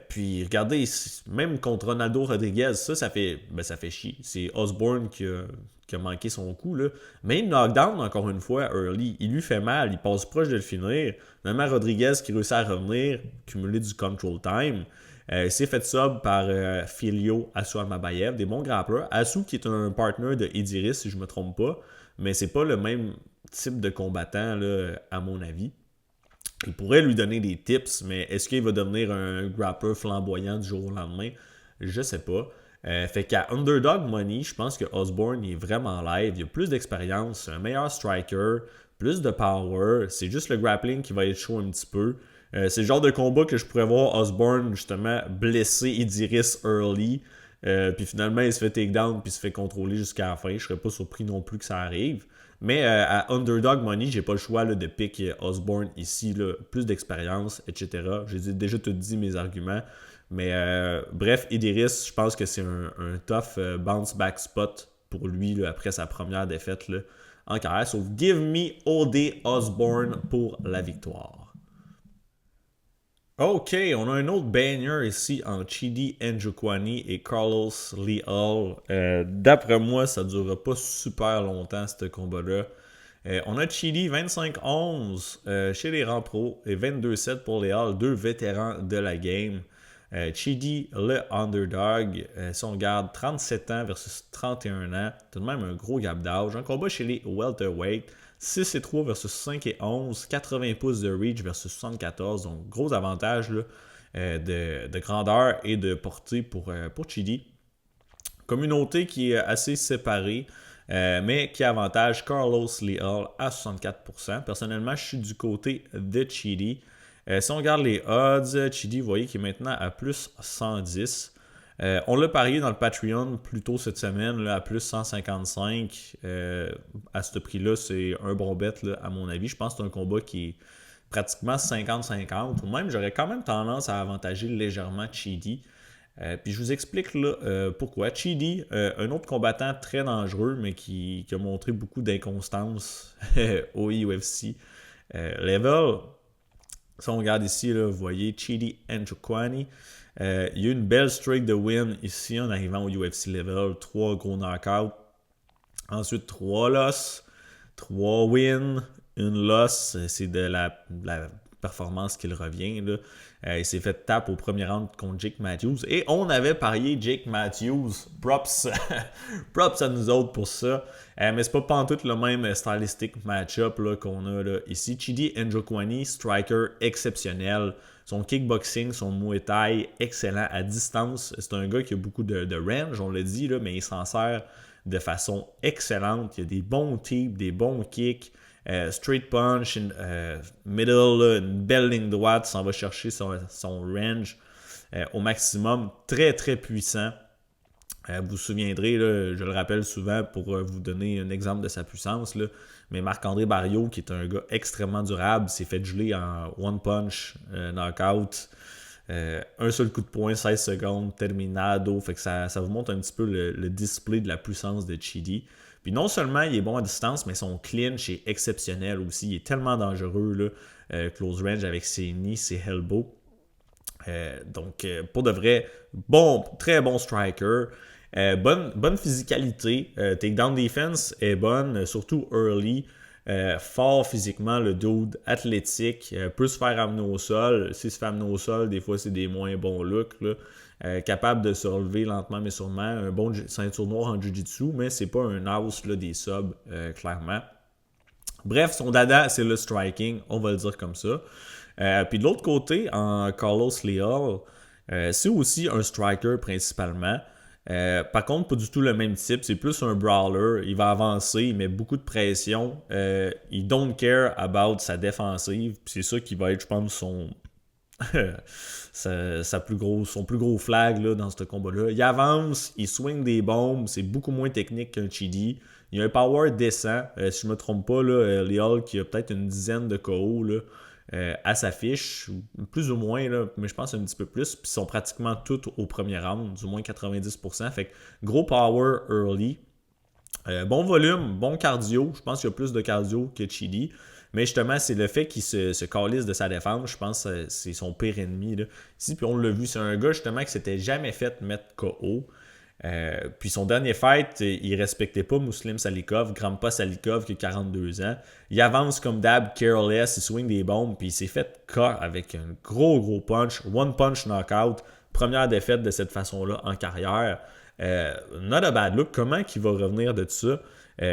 Puis regardez, même contre Ronaldo Rodriguez, ça fait chier. C'est Osborne qui a manqué son coup. Là. Mais knockdown, encore une fois, early, il lui fait mal, il passe proche de le finir. Même Rodriguez qui réussit à revenir, cumuler du control time. Il s'est fait sub par Filio Asu Almabaev, des bons grapplers. Asu qui est un partner de Idris, si je ne me trompe pas, mais c'est pas le même type de combattant, là, à mon avis. Il pourrait lui donner des tips, mais est-ce qu'il va devenir un grappler flamboyant du jour au lendemain? Je sais pas. Fait qu'à Underdog Money, je pense que Osborne est vraiment live. Il a plus d'expérience, c'est un meilleur striker, plus de power. C'est juste le grappling qui va être chaud un petit peu. C'est le genre de combat que je pourrais voir Osborne justement blesser Idris early. Puis finalement, il se fait takedown puis il se fait contrôler jusqu'à la fin. Je serais pas surpris non plus que ça arrive. Mais à Underdog Money, j'ai pas le choix là, de pick Osborne ici. Là, plus d'expérience, etc. J'ai déjà tout dit mes arguments. Mais bref, Idris, je pense que c'est un tough bounce back spot pour lui là, après sa première défaite là, en carrière. So, give me O.D. Osborne pour la victoire. Ok, on a un autre banger ici en Chidi Njokuani et Carlos Leal. D'après moi, ça ne durera pas super longtemps ce combat-là. On a Chidi 25-11 chez les rangs pro et 22-7 pour Leal, deux vétérans de la game. Chidi, le underdog, si on regarde 37 ans versus 31 ans, tout de même un gros gap d'âge. Un combat chez les welterweight, 6-3 versus 5-11, 80 pouces de reach versus 74, donc gros avantage là, de grandeur et de portée pour Chidi. Communauté qui est assez séparée, mais qui avantage Carlos Leal à 64%. Personnellement, je suis du côté de Chidi. Si on regarde les odds, Chidi, vous voyez qu'il est maintenant à plus 110. On l'a parié dans le Patreon plus tôt cette semaine là, à plus 155. À ce prix-là, c'est un bon bet là, à mon avis. Je pense que c'est un combat qui est pratiquement 50-50. Ou même, j'aurais quand même tendance à avantager légèrement Chidi. Puis je vous explique là, pourquoi. Chidi, un autre combattant très dangereux, mais qui a montré beaucoup d'inconstance au UFC. Level, si on regarde ici, là, vous voyez Chidi Njokuani. Il y a eu une belle streak de win ici en arrivant au UFC Level. 3 gros knockouts. Ensuite, 3 losses, 3 wins, une loss. C'est de la performance qu'il revient. Là. Il s'est fait taper au premier round contre Jake Matthews. Et on avait parié Jake Matthews. Props, props à nous autres pour ça. Mais c'est pas pantoute le même stylistic match-up là, qu'on a là, ici. Chidi Njokuani, striker exceptionnel. Son kickboxing, son muay thai, excellent à distance. C'est un gars qui a beaucoup de range, on l'a dit, là, mais il s'en sert de façon excellente. Il y a des bons tips, des bons kicks. Straight punch, middle, là, une belle ligne droite, s'en va chercher son range au maximum. Très, très puissant. Vous vous souviendrez, là, je le rappelle souvent pour vous donner un exemple de sa puissance, là, mais Marc-André Barriault, qui est un gars extrêmement durable, s'est fait geler en one punch, knockout. Un seul coup de poing, 16 secondes, terminado. Fait que ça vous montre un petit peu le display de la puissance de Chidi. Puis non seulement il est bon à distance, mais son clinch est exceptionnel aussi. Il est tellement dangereux, là, close range avec ses knees, ses elbows. Donc, pour de vrai, très bon striker. Bonne physicalité. Takedown defense est bonne, surtout early. Fort physiquement, le dude athlétique, peut se faire amener au sol. S'il se fait amener au sol, des fois c'est des moins bons looks. Là. Capable de se relever lentement mais sûrement. Un bon ceinture noire en jiu-jitsu, mais c'est pas un house là, des subs, clairement. Bref, son dada, c'est le striking, on va le dire comme ça. Puis de l'autre côté, en Carlos Leal, c'est aussi un striker principalement. Par contre, pas du tout le même type. C'est plus un brawler. Il va avancer, il met beaucoup de pression. Il don't care about sa défensive. C'est ça qui va être, je pense, son plus gros flag là, dans ce combat-là. Il avance, il swing des bombes. C'est beaucoup moins technique qu'un Chidi. Il a un power décent. Si je ne me trompe pas, là, Leal qui a peut-être une dizaine de KO là, à sa fiche, plus ou moins, là, mais je pense un petit peu plus. Puis ils sont pratiquement tous au premier round, du moins 90%. Fait que gros power early. Bon volume, bon cardio. Je pense qu'il y a plus de cardio que Chidi. Mais justement, c'est le fait qu'il se calisse de sa défense. Je pense que c'est son pire ennemi. Là. Ici, puis on l'a vu, c'est un gars justement qui s'était jamais fait mettre KO. Puis son dernier fight, il respectait pas Muslim Salikov, Grampa Salikov qui a 42 ans. Il avance comme d'hab, careless, il swing des bombes, puis il s'est fait K avec un gros punch, one punch knockout. Première défaite de cette façon-là en carrière. Not a bad look. Comment qu'il va revenir de ça?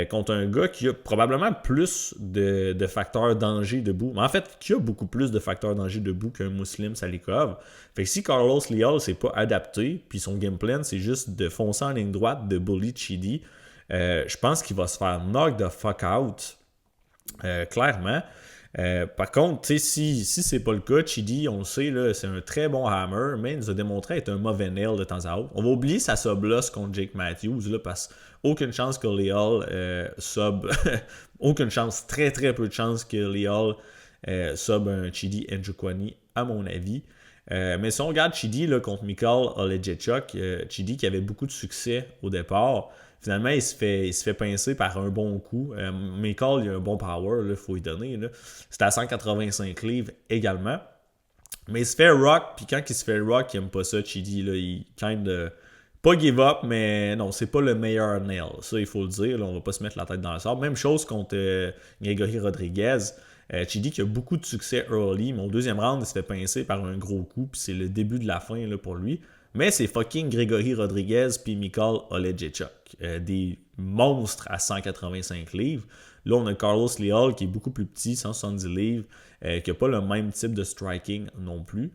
contre un gars qui a probablement plus de facteurs danger debout. Mais en fait, qui a beaucoup plus de facteurs danger debout qu'un Muslim Salikov. Fait que si Carlos Leal s'est pas adapté, puis son game plan, c'est juste de foncer en ligne droite, de bully Chidi, je pense qu'il va se faire knock the fuck out. Clairement. Par contre, si c'est pas le cas, Chidi, on le sait, là, c'est un très bon hammer, mais il nous a démontré être un mauvais nail de temps à autre. On va oublier sa sub-loss contre Jake Matthews, là, parce qu'aucune chance que Leal sub. Aucune chance, très très peu de chance que Leal sub un Chidi Njokuani, à mon avis. Mais si on regarde Chidi là, contre Mikhail Olejniczuk, Chidi qui avait beaucoup de succès au départ, finalement, il se fait pincer par un bon coup. Mikhail, il a un bon power, il faut lui donner. C'était à 185 livres également. Mais il se fait rock, puis quand il se fait rock, il aime pas ça, Chidi. Là, il kind pas give up, mais non, c'est pas le meilleur nail. Ça, il faut le dire. Là, on va pas se mettre la tête dans le sable. Même chose contre Gregory Rodriguez. Chidi qui a beaucoup de succès early. Mon deuxième round, il se fait pincer par un gros coup, puis c'est le début de la fin là, pour lui. Mais c'est fucking Gregory Rodriguez puis Mikhail Olejniczuk. Des monstres à 185 livres. Là, on a Carlos Leal qui est beaucoup plus petit, 170 livres, qui n'a pas le même type de striking non plus.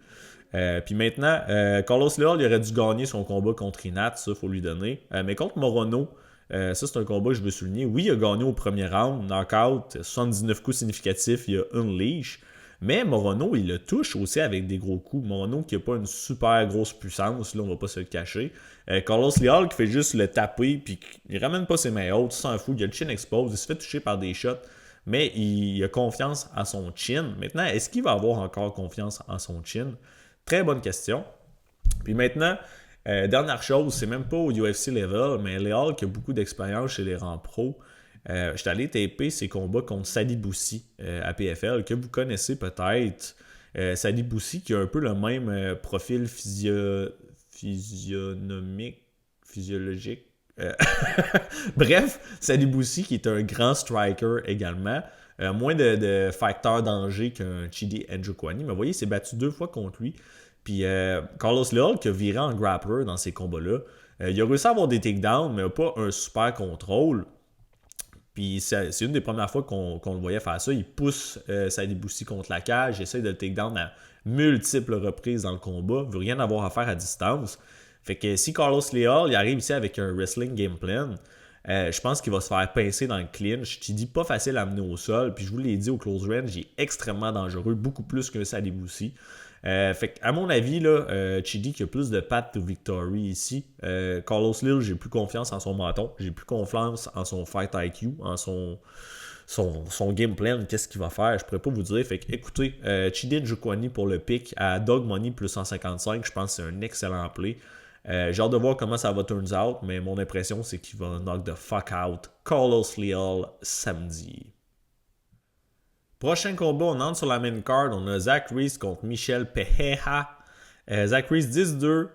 Puis maintenant, Carlos Leal, il aurait dû gagner son combat contre Inat, ça, il faut lui donner. Mais contre Morono, ça, c'est un combat que je veux souligner. Oui, il a gagné au premier round, knockout, 79 coups significatifs, il a unleash. Mais Morono, il le touche aussi avec des gros coups. Morono qui n'a pas une super grosse puissance, là, on va pas se le cacher. Carlos Leal qui fait juste le taper, puis il ramène pas ses mains hautes, il s'en fout, il a le chin expose, il se fait toucher par des shots, mais il a confiance en son chin. Maintenant, est-ce qu'il va avoir encore confiance en son chin? Très bonne question. Puis maintenant, dernière chose, c'est même pas au UFC level, mais Leal qui a beaucoup d'expérience chez les rangs pro. J'étais allé taper ses combats contre Sadie Boussi à PFL, que vous connaissez peut-être. Sadie Boussi qui a un peu le même profil physiologique. Bref, Sadie Boussi qui est un grand striker également. Moins de facteurs danger qu'un Chidi Njokuani. Mais vous voyez, il s'est battu 2 fois contre lui. Puis Carlos Leal qui a viré en grappler dans ces combats-là. Il a réussi à avoir des takedowns, mais pas un super contrôle. Puis c'est une des premières fois qu'on le voyait faire ça. Il pousse Sadie Boussi contre la cage, il essaie de le takedown à multiples reprises dans le combat. Il veut rien avoir à faire à distance. Fait que si Carlos Leal il arrive ici avec un wrestling game plan, je pense qu'il va se faire pincer dans le clinch. Je dis pas facile à amener au sol. Puis je vous l'ai dit au close range, il est extrêmement dangereux, beaucoup plus que Sadie Boussi. Fait à mon avis, là, Chidi qui a plus de path to victory ici. Carlos Leal, j'ai plus confiance en son menton. J'ai plus confiance en son fight IQ, en son game plan, qu'est-ce qu'il va faire. Je pourrais pas vous dire. Fait que écoutez, Chidi Njokuani pour le pick à Dog Money plus 155, je pense que c'est un excellent play. J'ai hâte de voir comment ça va turn out, mais mon impression c'est qu'il va knock the fuck out Carlos Leal samedi. Prochain combat, on entre sur la main card. On a Zach Reese contre Michel Pereira. Zach Reese 10-2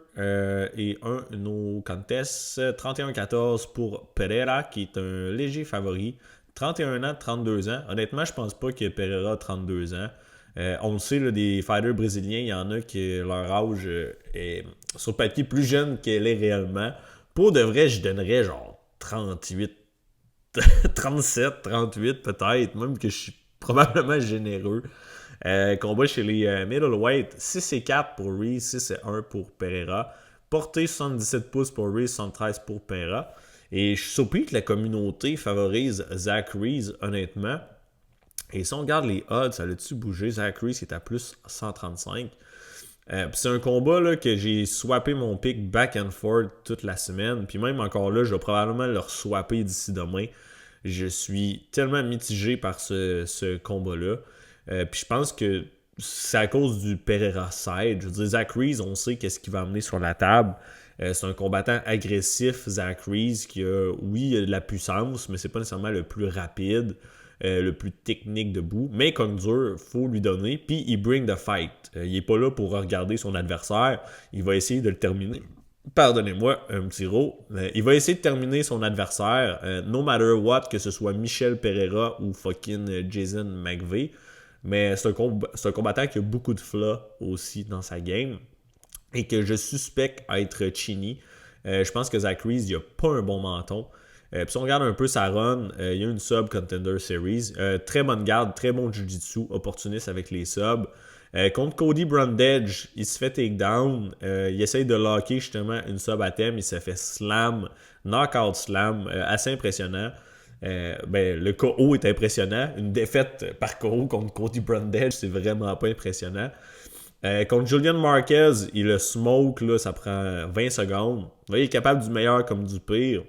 et un no contest. 31-14 pour Pereira, qui est un léger favori. 31 ans, 32 ans. Honnêtement, je pense pas que Pereira a 32 ans. On le sait, là, des fighters brésiliens, il y en a qui leur âge est sur papier plus jeune qu'elle est réellement. Pour de vrai, je donnerais genre 38, 37, 38 peut-être, même que je suis probablement généreux. Combat chez les middleweight, 6-4 pour Reese, 6-1 pour Pereira. Portée 77 pouces pour Reese, 73 pour Pereira. Et je suis surpris que la communauté favorise Zach Reese, honnêtement. Et si on regarde les odds, ça l'a-tu bougé? Zach Reese est à plus 135. C'est un combat là, que j'ai swappé mon pick back and forth toute la semaine. Puis même encore là, je vais probablement le swapper d'ici demain. Je suis tellement mitigé par ce combat-là. Puis je pense que c'est à cause du Pereira side. Je veux dire, Zach Reese, on sait qu'est-ce qu'il va amener sur la table. C'est un combattant agressif, Zach Reese, qui a, oui, il a de la puissance, mais c'est pas nécessairement le plus rapide, le plus technique debout. Mais comme dur, il faut lui donner. Puis il bring the fight. Il n'est pas là pour regarder son adversaire. Il va essayer de le terminer. Pardonnez-moi, un petit row. Il va essayer de terminer son adversaire, no matter what, que ce soit Michel Pereira ou fucking Jason McVeigh. Mais c'est un combattant qui a beaucoup de flaws aussi dans sa game et que je suspecte être Chini. Je pense que Zach Reese, il a pas un bon menton. Puis si on regarde un peu sa run, il y a une sub Contender Series. Très bonne garde, très bon jiu-jitsu, opportuniste avec les subs. Contre Cody Brundage, il se fait takedown. Il essaye de locker justement une sub à thème. Il se fait slam, knockout slam, assez impressionnant. Le KO est impressionnant. Une défaite par KO contre Cody Brundage, c'est vraiment pas impressionnant. Contre Julian Marquez, il le smoke, là, ça prend 20 secondes. Vous voyez, il est capable du meilleur comme du pire.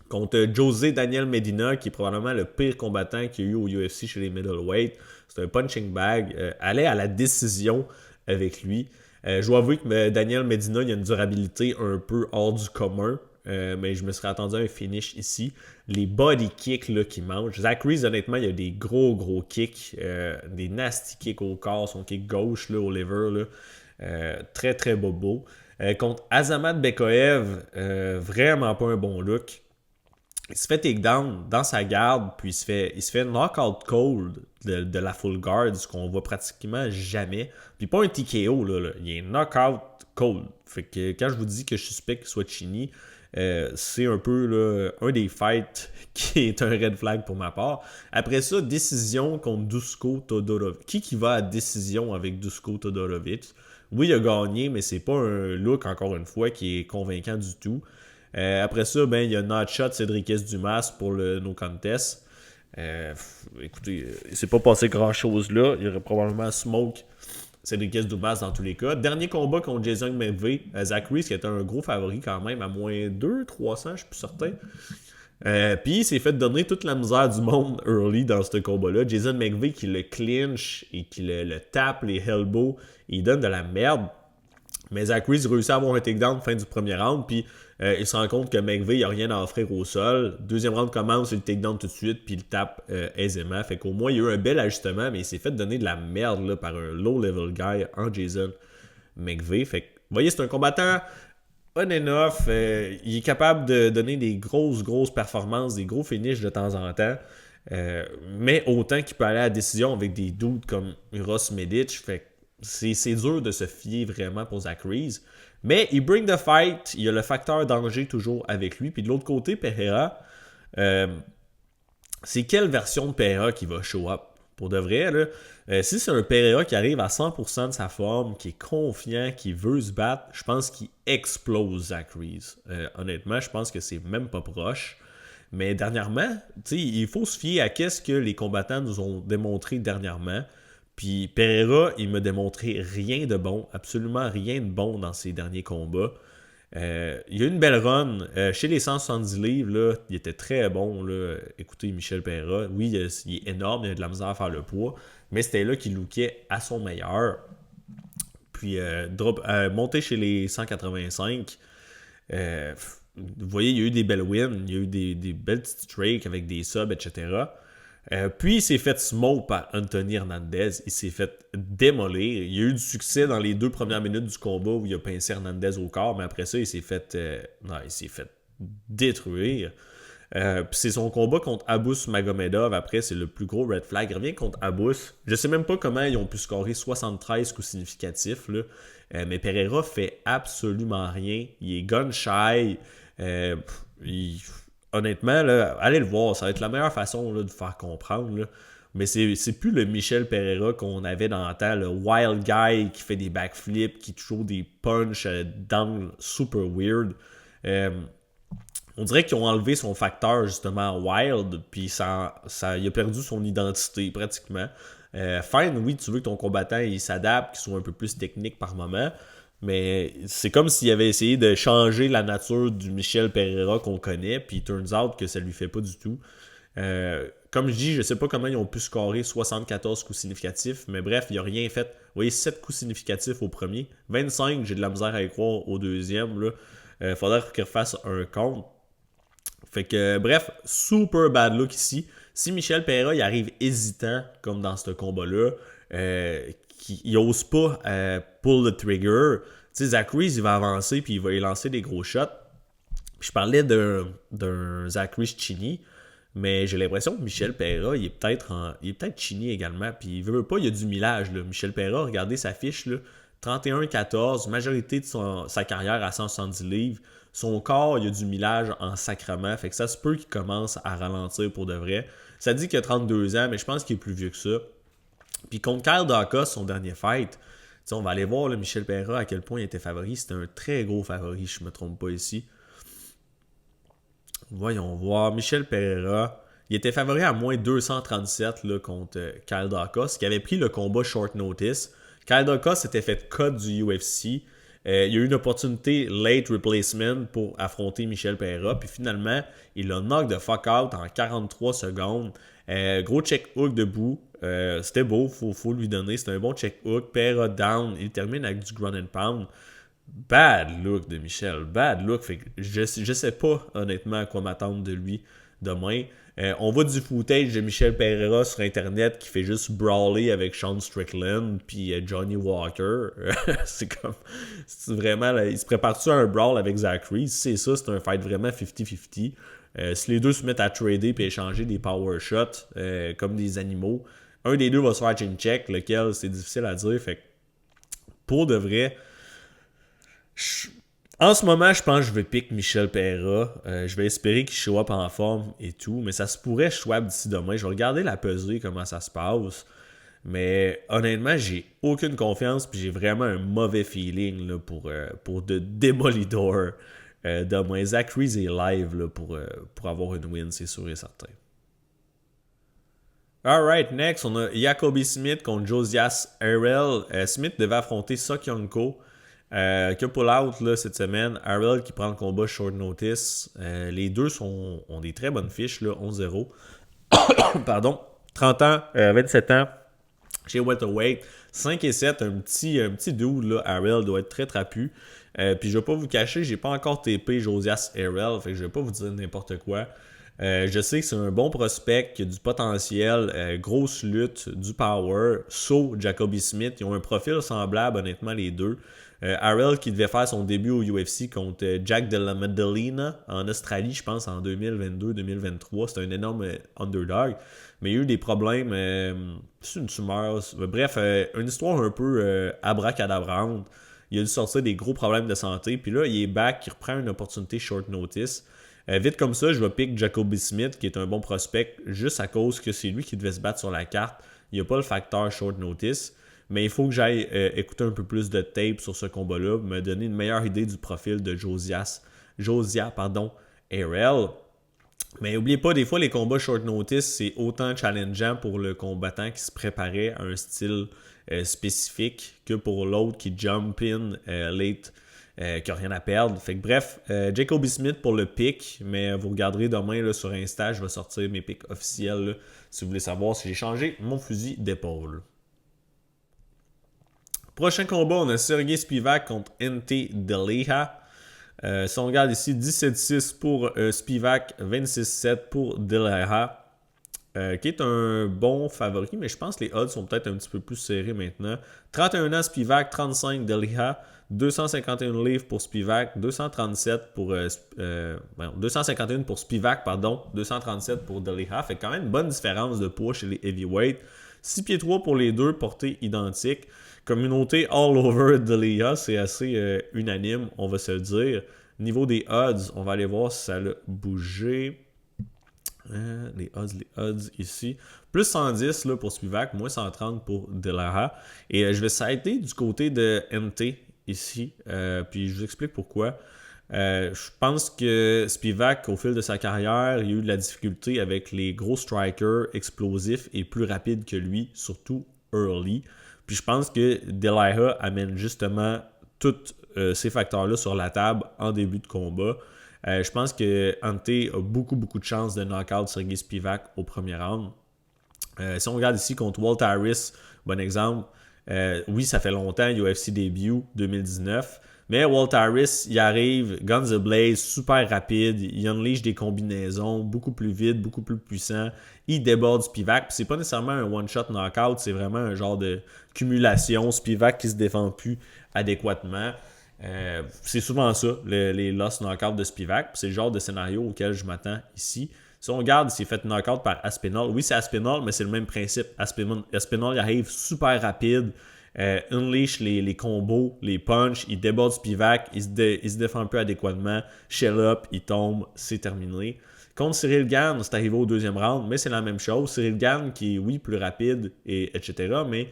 Contre José Daniel Medina, qui est probablement le pire combattant qu'il y a eu au UFC chez les middleweight. C'est un punching bag. Allait à la décision avec lui. Je dois avouer que Daniel Medina, il a une durabilité un peu hors du commun. Mais je me serais attendu à un finish ici. Les body kicks là, qu'il mange. Zach Reese, honnêtement, il a des gros kicks. Des nasty kicks au corps. Son kick gauche là, au liver. Là. Très bobo. Contre Azamat Bekoev, vraiment pas un bon look. Il se fait takedown dans sa garde, puis il se fait knockout cold de la full guard, ce qu'on voit pratiquement jamais. Puis pas un TKO, là. Il est knockout cold. Fait que quand je vous dis que je suspecte qu'il soit Chini, c'est un peu là, un des fights qui est un red flag pour ma part. Après ça, décision contre Dusko Todorovic. Qui va à décision avec Dusko Todorovic? Oui, il a gagné, mais c'est pas un look, encore une fois, qui est convaincant du tout. Après ça, il y a Notshot Cédric Dumas pour le No Contest. Écoutez, il s'est pas passé grand-chose là. Il y aurait probablement smoke Cédric Dumas dans tous les cas. Dernier combat contre Jason McVeigh. Zach Reese, qui était un gros favori quand même, à moins 200-300, je suis plus certain. Puis il s'est fait donner toute la misère du monde early dans ce combat-là. Jason McVeigh qui le clinch et qui le tape, les elbows, il donne de la merde. Mais Zach Reese réussit à avoir un takedown fin du premier round, puis il se rend compte que McVeigh n'a rien à offrir au sol. Deuxième round commence, il le takedown tout de suite, puis il tape aisément. Fait qu'au moins, il y a eu un bel ajustement, mais il s'est fait donner de la merde là, par un low-level guy en Jason McVeigh. Fait que, vous voyez, c'est un combattant on and off. Il est capable de donner des grosses performances, des gros finishes de temps en temps. Mais autant qu'il peut aller à la décision avec des dudes comme Uros Medic. Fait que c'est dur de se fier vraiment pour Zach Reese. Mais il bring the fight. Il y a le facteur danger toujours avec lui. Puis de l'autre côté, Pereira, c'est quelle version de Pereira qui va show up? Pour de vrai, là, si c'est un Pereira qui arrive à 100% de sa forme, qui est confiant, qui veut se battre, je pense qu'il explose Zach Reese. Honnêtement, je pense que c'est même pas proche. Mais dernièrement, il faut se fier à qu'est-ce que les combattants nous ont démontré dernièrement. Puis Pereira, il m'a démontré rien de bon, absolument rien de bon dans ses derniers combats. Il y a eu une belle run. Chez les 170 livres, là, il était très bon. Là. Écoutez, Michel Pereira, oui, il est énorme, il a de la misère à faire le poids, mais c'était là qu'il lookait à son meilleur. Puis, monter chez les 185, vous voyez, il y a eu des belles wins, il y a eu des belles petites streaks avec des subs, etc. Puis il s'est fait smoke par Anthony Hernandez. Il s'est fait démolir. Il y a eu du succès dans les 2 premières minutes du combat où il a pincé Hernandez au corps, mais après ça, il s'est fait détruire. Puis c'est son combat contre Abus Magomedov. Après, c'est le plus gros red flag. Il revient contre Abus. Je sais même pas comment ils ont pu scorer 73 coups significatifs. Là. Mais Pereira fait absolument rien. Il est gun shy. Honnêtement, là, allez le voir, ça va être la meilleure façon là, de faire comprendre. Là. Mais c'est plus le Michel Pereira qu'on avait dans le temps, le wild guy qui fait des backflips, qui toujours des punches d'angle super weird. On dirait qu'ils ont enlevé son facteur justement wild, puis il a perdu son identité pratiquement. Fine, oui, tu veux que ton combattant il s'adapte, qu'il soit un peu plus technique par moment. Mais c'est comme s'il avait essayé de changer la nature du Michel Pereira qu'on connaît, puis turns out que ça lui fait pas du tout. Comme je dis, je sais pas comment ils ont pu scorer 74 coups significatifs, mais bref, il a rien fait. Vous voyez, 7 coups significatifs au premier, 25, j'ai de la misère à y croire au deuxième. Faudrait qu'il refasse un compte. Fait que, bref, super bad look ici. Si Michel Pereira il arrive hésitant, comme dans ce combat-là, il n'ose pas pull the trigger. Tu sais, Zach Reese, il va avancer puis il va y lancer des gros shots. Je parlais d'un Zach Reese Chini, mais j'ai l'impression que Michel Pereira, il est peut-être Chini également. Puis il veut pas, il y a du millage. Là. Michel Pereira, regardez sa fiche. Là. 31-14, majorité de sa carrière à 170 livres. Son corps, il y a du millage en sacrement, fait que ça se peut qu'il commence à ralentir pour de vrai. Ça dit qu'il a 32 ans, mais je pense qu'il est plus vieux que ça. Puis contre Kyle Dacus, son dernier fight, on va aller voir là, Michel Pereira à quel point il était favori. C'était un très gros favori, je ne me trompe pas ici. Voyons voir. Michel Pereira, il était favori à moins 237 là, contre Kyle Dacus, qui avait pris le combat short notice. Kyle Dacus s'était fait cut du UFC. Il y a eu une opportunité late replacement pour affronter Michel Pereira. Puis finalement, il a knock de fuck out en 43 secondes. Gros check hook debout. C'était beau, faut lui donner. C'était un bon check hook. Pereira down. Il termine avec du ground and pound. Bad look de Michel. Bad look. Fait que je sais pas honnêtement à quoi m'attendre de lui demain. On voit du footage de Michel Pereira sur Internet qui fait juste brawler avec Sean Strickland puis Johnny Walker. C'est comme... C'est vraiment... Là, il se prépare-tu à un brawl avec Zachary? Si c'est ça, c'est un fight vraiment 50-50. Si les deux se mettent à trader puis échanger des power shots comme des animaux, un des deux va se faire chin check, lequel c'est difficile à dire. Fait que pour de vrai... En ce moment, je pense que je vais pick Michel Pereira. Je vais espérer qu'il show up en forme et tout. Mais ça se pourrait swap d'ici demain. Je vais regarder la pesée, comment ça se passe. Mais honnêtement, j'ai aucune confiance. Puis j'ai vraiment un mauvais feeling là, pour de Demolidor demain. Zachary est live là, pour avoir une win, c'est sûr et certain. Alright, next, on a Jacoby Smith contre Josias Harrell. Smith devait affronter Sokyonko. Qui a pull out là, cette semaine. Harrell qui prend le combat short notice. Les deux ont des très bonnes fiches, là, 11-0. Pardon. 30 ans, 27 ans. Chez welterweight. 5-7, un petit dude, là. Harrell doit être très trapu. Puis je vais pas vous cacher, j'ai pas encore TP Josias Harrell. Fait que je vais pas vous dire n'importe quoi. Je sais que c'est un bon prospect, qui a du potentiel, grosse lutte, du power. Jacoby Smith, ils ont un profil semblable, honnêtement, les deux. Harrell qui devait faire son début au UFC contre Jack de la Maddalena en Australie, je pense, en 2022-2023. C'était un énorme underdog. Mais il y a eu des problèmes. C'est une tumeur. Bref, une histoire un peu abracadabrante. Il a dû sortir des gros problèmes de santé. Puis là, il est back, il reprend une opportunité short notice. Vite comme ça, je vais pick Jacoby Smith, qui est un bon prospect, juste à cause que c'est lui qui devait se battre sur la carte. Il n'y a pas le facteur short notice. Mais il faut que j'aille écouter un peu plus de tape sur ce combat-là, me donner une meilleure idée du profil de Josias Harrell. Mais n'oubliez pas, des fois, les combats short notice, c'est autant challengeant pour le combattant qui se préparait à un style spécifique que pour l'autre qui jump in late, qui n'a rien à perdre. Fait que bref, Jacoby Smith pour le pick, mais vous regarderez demain là, sur Insta, je vais sortir mes picks officiels là, si vous voulez savoir si j'ai changé mon fusil d'épaule. Prochain combat, on a Sergey Spivak contre Ante Delija. Si on regarde ici, 17-6 pour Spivak, 26-7 pour Delija, qui est un bon favori, mais je pense que les odds sont peut-être un petit peu plus serrés maintenant. 31 ans Spivak, 35 Delija, 251 livres pour Spivak, 237 pour 251 pour Spivak, 237 pour Delija. Fait quand même une bonne différence de poids chez les heavyweights. 6 pieds 3 pour les deux, portée identique. Communauté all over Delija, c'est assez unanime, on va se le dire. Niveau des odds, on va aller voir si ça a bougé. Les odds ici. Plus 110 là, pour Spivak, moins 130 pour Delija. Et je vais s'arrêter du côté de MT ici. Puis je vous explique pourquoi. Je pense que Spivak, au fil de sa carrière, il a eu de la difficulté avec les gros strikers explosifs et plus rapides que lui, surtout early. Puis je pense que Delija amène justement tous ces facteurs-là sur la table en début de combat. Je pense que Ante a beaucoup de chances de knock-out Sergey Spivak au premier round. Si on regarde ici contre Walt Harris, bon exemple, oui, ça fait longtemps, UFC début 2019, mais Walt Harris, il arrive, guns ablaze, super rapide, il unleash des combinaisons, beaucoup plus vite, beaucoup plus puissant, il déborde Spivak, puis c'est pas nécessairement un one-shot knockout, c'est vraiment un genre de cumulation, Spivak qui se défend plus adéquatement. C'est souvent ça, les lost knockouts de Spivak, c'est le genre de scénario auquel je m'attends ici. Si on regarde, il s'est fait knockout par Aspinall. Oui, c'est Aspinall, mais c'est le même principe. Aspinall, il arrive super rapide. unleash les combos, les punches, il déborde Spivak, il se défend un peu adéquatement, shell up, il tombe, c'est terminé. Contre Cyril Gane, c'est arrivé au deuxième round, mais c'est la même chose. Cyril Gane qui est, oui, plus rapide, etc., mais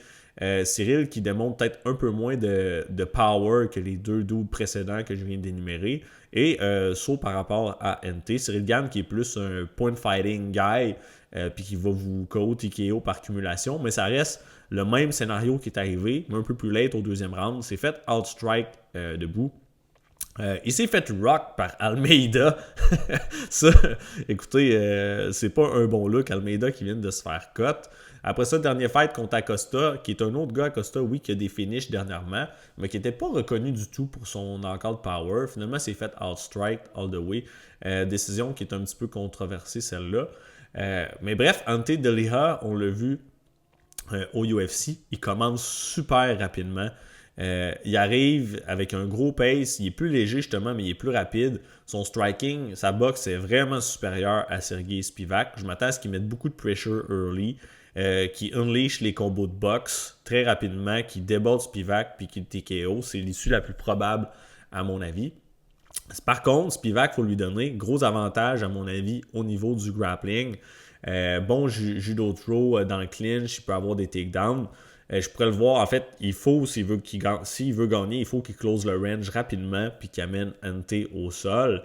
Cyril qui démontre peut-être un peu moins de power que les deux dudes précédents que je viens d'énumérer. Et saut par rapport à NT. Cyril Gane qui est plus un point fighting guy, puis qui va vous KO TKO par cumulation, mais ça reste le même scénario qui est arrivé, mais un peu plus late au deuxième round. C'est fait outstrike debout. Il s'est fait rock par Almeida. Ça, écoutez, c'est pas un bon look, Almeida qui vient de se faire cut. Après ça, dernier fight contre Acosta, qui est un autre gars, Acosta, oui, qui a des finishes dernièrement, mais qui n'était pas reconnu du tout pour son knockout power. Finalement, c'est fait outstrike all the way. Décision qui est un petit peu controversée, celle-là. Mais bref, Ante Delija, on l'a vu au UFC, il commence super rapidement. Il arrive avec un gros pace, il est plus léger justement, mais il est plus rapide. Son striking, sa boxe est vraiment supérieure à Sergei Spivak. Je m'attends à ce qu'il mette beaucoup de pressure early, qui unleash les combos de boxe très rapidement, qui déborde Spivak puis qui le TKO. C'est l'issue la plus probable à mon avis. Par contre, Spivak, il faut lui donner gros avantage à mon avis au niveau du grappling. Bon judo throw dans le clinch, il peut avoir des takedowns. Je pourrais le voir, en fait, il faut, s'il veut gagner, il faut qu'il close le range rapidement puis qu'il amène Ante au sol.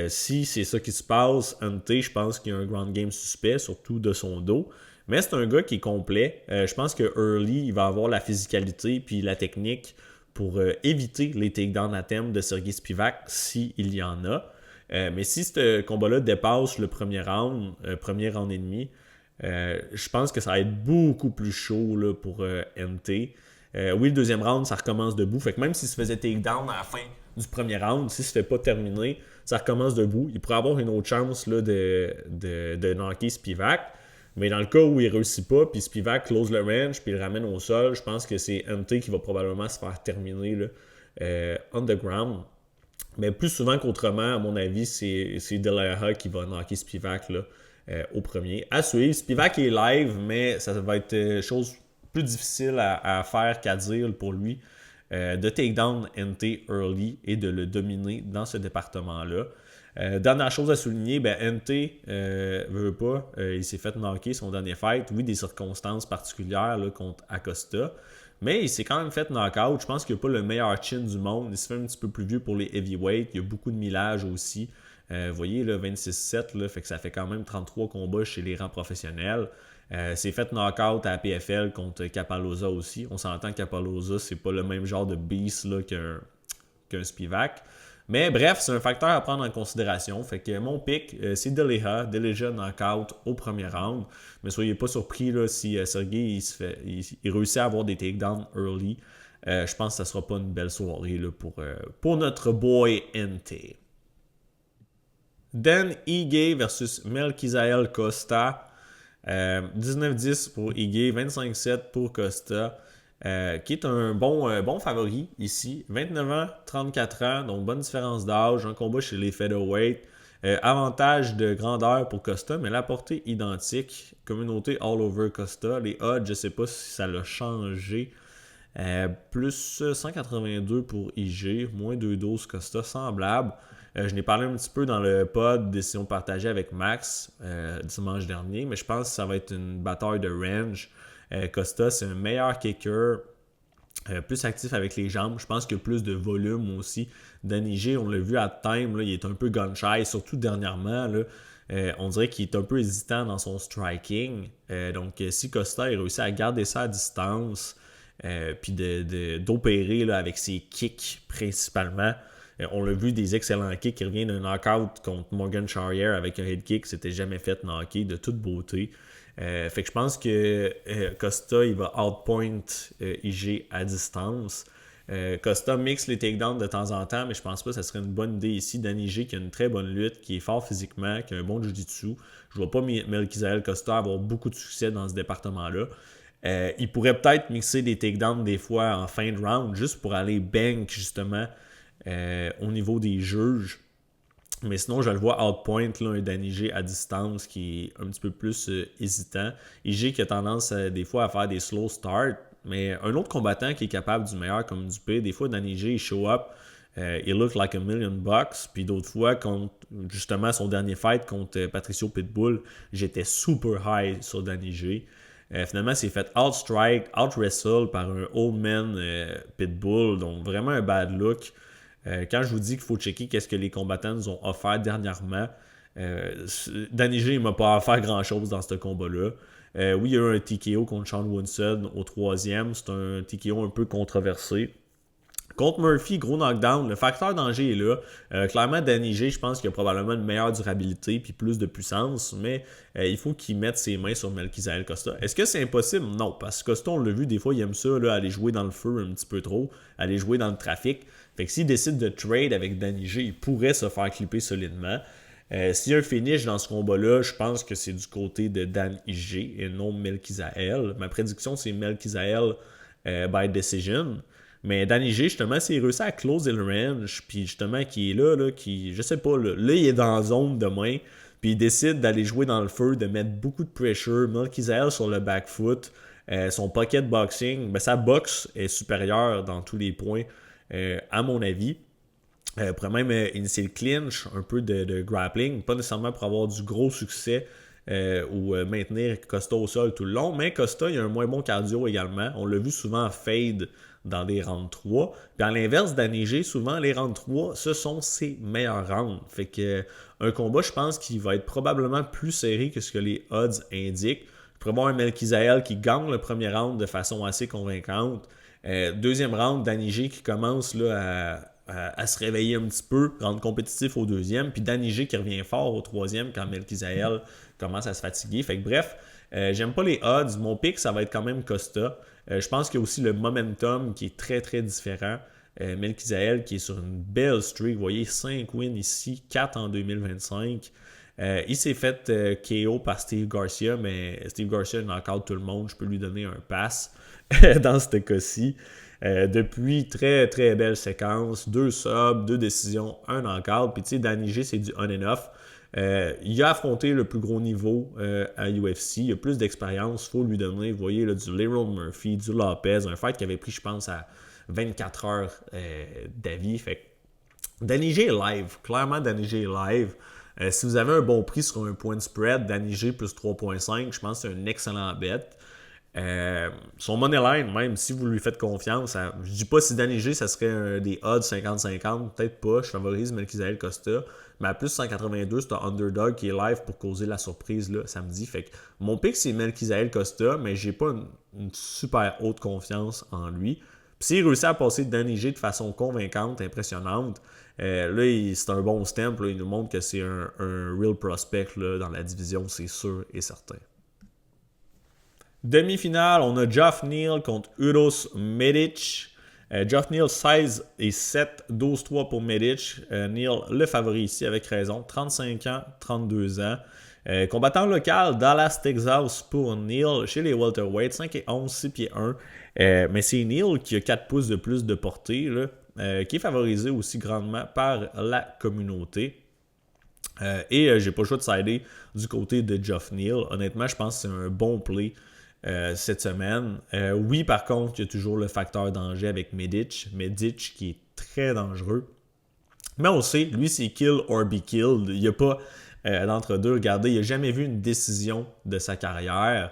Si c'est ça qui se passe, Ante, je pense qu'il y a un ground game suspect, surtout de son dos. Mais c'est un gars qui est complet. Je pense que early, il va avoir la physicalité puis la technique pour éviter les takedowns à thème de Sergei Spivak s'il y en a. Mais si ce combat-là dépasse le premier round et demi, je pense que ça va être beaucoup plus chaud là, pour NT. Oui, le deuxième round, ça recommence debout. Fait que même s'il se faisait takedown à la fin du premier round, si ça ne se fait pas terminer, ça recommence debout. Il pourrait avoir une autre chance là, de knocker Spivak. Mais dans le cas où il ne réussit pas, puis Spivak close le range, puis il le ramène au sol, je pense que c'est NT qui va probablement se faire terminer là, on the ground. Mais plus souvent qu'autrement, à mon avis, c'est Delija qui va knocker Spivak là, au premier. À suivre, Spivak est live, mais ça va être chose plus difficile à faire qu'à dire pour lui. De take down NT early et de le dominer dans ce département-là. Dernière chose à souligner, NT veut pas, il s'est fait knocker son dernier fight. Oui, des circonstances particulières là, contre Acosta. Mais il s'est quand même fait knock-out. Je pense qu'il n'a pas le meilleur chin du monde. Il se fait un petit peu plus vieux pour les heavyweights. Il y a beaucoup de millage aussi. Vous voyez, là, 26-7, là, fait que ça fait quand même 33 combats chez les rangs professionnels. C'est fait knock-out à la PFL contre Kapaloza aussi. On s'entend que Kapaloza, c'est pas le même genre de beast là, qu'un Spivak. Mais bref, c'est un facteur à prendre en considération. Fait que mon pick, c'est Delija knock-out au premier round. Mais soyez pas surpris là, si Sergei il réussit à avoir des takedowns early. Je pense que ça sera pas une belle soirée là, pour notre boy NT. Dan Ige versus Melquizael Costa. 19-10 pour Ige, 25-7 pour Costa. Qui est un bon favori ici. 29 ans, 34 ans, donc bonne différence d'âge. Un combat chez les featherweight. Avantage de grandeur pour Costa, mais la portée identique. Communauté all over Costa. Les odds, je ne sais pas si ça l'a changé. Plus 182 pour IG, moins 212 Costa, semblable. Je n'ai parlé un petit peu dans le pod décision partagée avec Max dimanche dernier, mais je pense que ça va être une bataille de range. Costa, c'est un meilleur kicker, plus actif avec les jambes. Je pense qu'il y a plus de volume aussi. Danny G, on l'a vu à time, là, il est un peu gun-shy, surtout dernièrement. Là, on dirait qu'il est un peu hésitant dans son striking. Donc, si Costa a réussi à garder ça à distance, puis d'opérer là, avec ses kicks principalement, on l'a vu, des excellents kicks qui reviennent d'un knockout contre Morgan Charrier avec un head kick, c'était jamais fait knocker de toute beauté. Fait que je pense que Costa il va outpoint IG à distance. Costa mixe les takedowns de temps en temps, mais je pense pas que ça serait une bonne idée ici. Danny G qui a une très bonne lutte, qui est fort physiquement, qui a un bon jiu-jitsu. Je vois pas Melquizael Costa avoir beaucoup de succès dans ce département-là. Il pourrait peut-être mixer des takedowns des fois en fin de round, juste pour aller bank justement au niveau des juges. Mais sinon, je le vois outpoint là, un Danny G à distance qui est un petit peu plus hésitant. IG qui a tendance des fois à faire des slow starts. Mais un autre combattant qui est capable du meilleur comme du pire, des fois, Danny J, il show up, il look like $1,000,000. Puis d'autres fois, contre justement son dernier fight contre Patricio Pitbull, j'étais super high sur Danny J. Finalement, c'est fait out-strike, out-wrestle par un old man Pitbull, donc vraiment un bad look. Quand je vous dis qu'il faut checker qu'est-ce que les combattants nous ont offert dernièrement, Danny J ne m'a pas offert grand-chose dans ce combat-là. Oui, il y a eu un TKO contre Sean Woodson au troisième. C'est un TKO un peu controversé. Contre Murphy, gros knockdown. Le facteur danger est là. Clairement, Danny J, je pense qu'il a probablement une meilleure durabilité et plus de puissance, mais il faut qu'il mette ses mains sur Melquizael Costa. Est-ce que c'est impossible? Non, parce que Costa, on l'a vu, des fois, il aime ça, là, aller jouer dans le feu un petit peu trop, aller jouer dans le trafic. Fait que s'il décide de trade avec Danny J, il pourrait se faire clipper solidement. S'il y a un finish dans ce combat-là, je pense que c'est du côté de Danny J et non Melquizael. Ma prédiction, c'est Melquizael by decision. Mais Danny J, justement, s'il réussit à closer le range, puis justement, qui est là, qui, je sais pas, là, il est dans la zone de main, puis il décide d'aller jouer dans le feu, de mettre beaucoup de pressure, Melquizael sur le back foot, son pocket boxing, ben, sa boxe est supérieure dans tous les points, à mon avis. Pourrait même initier le clinch, un peu de grappling, pas nécessairement pour avoir du gros succès ou maintenir Costa au sol tout le long, mais Costa, il a un moins bon cardio également. On l'a vu souvent fade dans des rounds 3. Puis à l'inverse, Danny J, souvent les rounds 3, ce sont ses meilleurs rounds. Fait que un combat, je pense qu'il va être probablement plus serré que ce que les odds indiquent. Je pourrais voir un Melquizael qui gagne le premier round de façon assez convaincante. Deuxième round, Danny J qui commence là, à se réveiller un petit peu, rendre compétitif au deuxième, puis Danny J qui revient fort au troisième quand Melquizael commence à se fatiguer. Fait que bref, j'aime pas les odds. Mon pick, ça va être quand même Costa. Je pense qu'il y a aussi le momentum qui est très très différent. Melquizael qui est sur une belle streak, vous voyez, 5 wins ici, 4 en 2025. Il s'est fait KO par Steve Garcia, mais Steve Garcia knock-out tout le monde, je peux lui donner un pass dans ce cas-ci. Depuis, très très belle séquence, 2 subs, 2 décisions, 1 knockout. Puis tu sais, Danny J, c'est du on and off. Il a affronté le plus gros niveau à UFC. Il a plus d'expérience, il faut lui donner. Vous voyez, là, du Lerone Murphy, du Lopez, un fight qui avait pris, je pense, à 24 heures d'avis. Fait que Danny J est live. Clairement, Danny J est live. Si vous avez un bon prix sur un point de spread, Danny J plus 3.5, je pense que c'est un excellent bet. Son moneyline, même si vous lui faites confiance, je dis pas si Danny J ça serait des odds 50-50, peut-être pas, je favorise Melquizael Costa, mais à plus 182, c'est un underdog qui est live pour causer la surprise là, samedi. Fait que mon pick c'est Melquizael Costa, mais j'ai pas une super haute confiance en lui. Puis s'il réussit à passer Danny J de façon convaincante, impressionnante, là c'est un bon stamp, là, il nous montre que c'est un real prospect là, dans la division, c'est sûr et certain. Demi-finale, on a Geoff Neal contre Uros Medic. Geoff Neal 16 et 7, 12-3 pour Medic. Neal le favori ici avec raison, 35 ans, 32 ans. Combattant local, Dallas, Texas pour Neal chez les welterweights, 5 et 11, 6 pieds 1. Mais c'est Neal qui a 4 pouces de plus de portée, là, qui est favorisé aussi grandement par la communauté. Et j'ai pas le choix de sider du côté de Geoff Neal. Honnêtement, je pense que c'est un bon play cette semaine. Oui, par contre, il y a toujours le facteur danger avec Medic qui est très dangereux. Mais on sait, lui, c'est kill or be killed. Il n'y a pas d'entre-deux. Regardez, il n'a jamais vu une décision de sa carrière.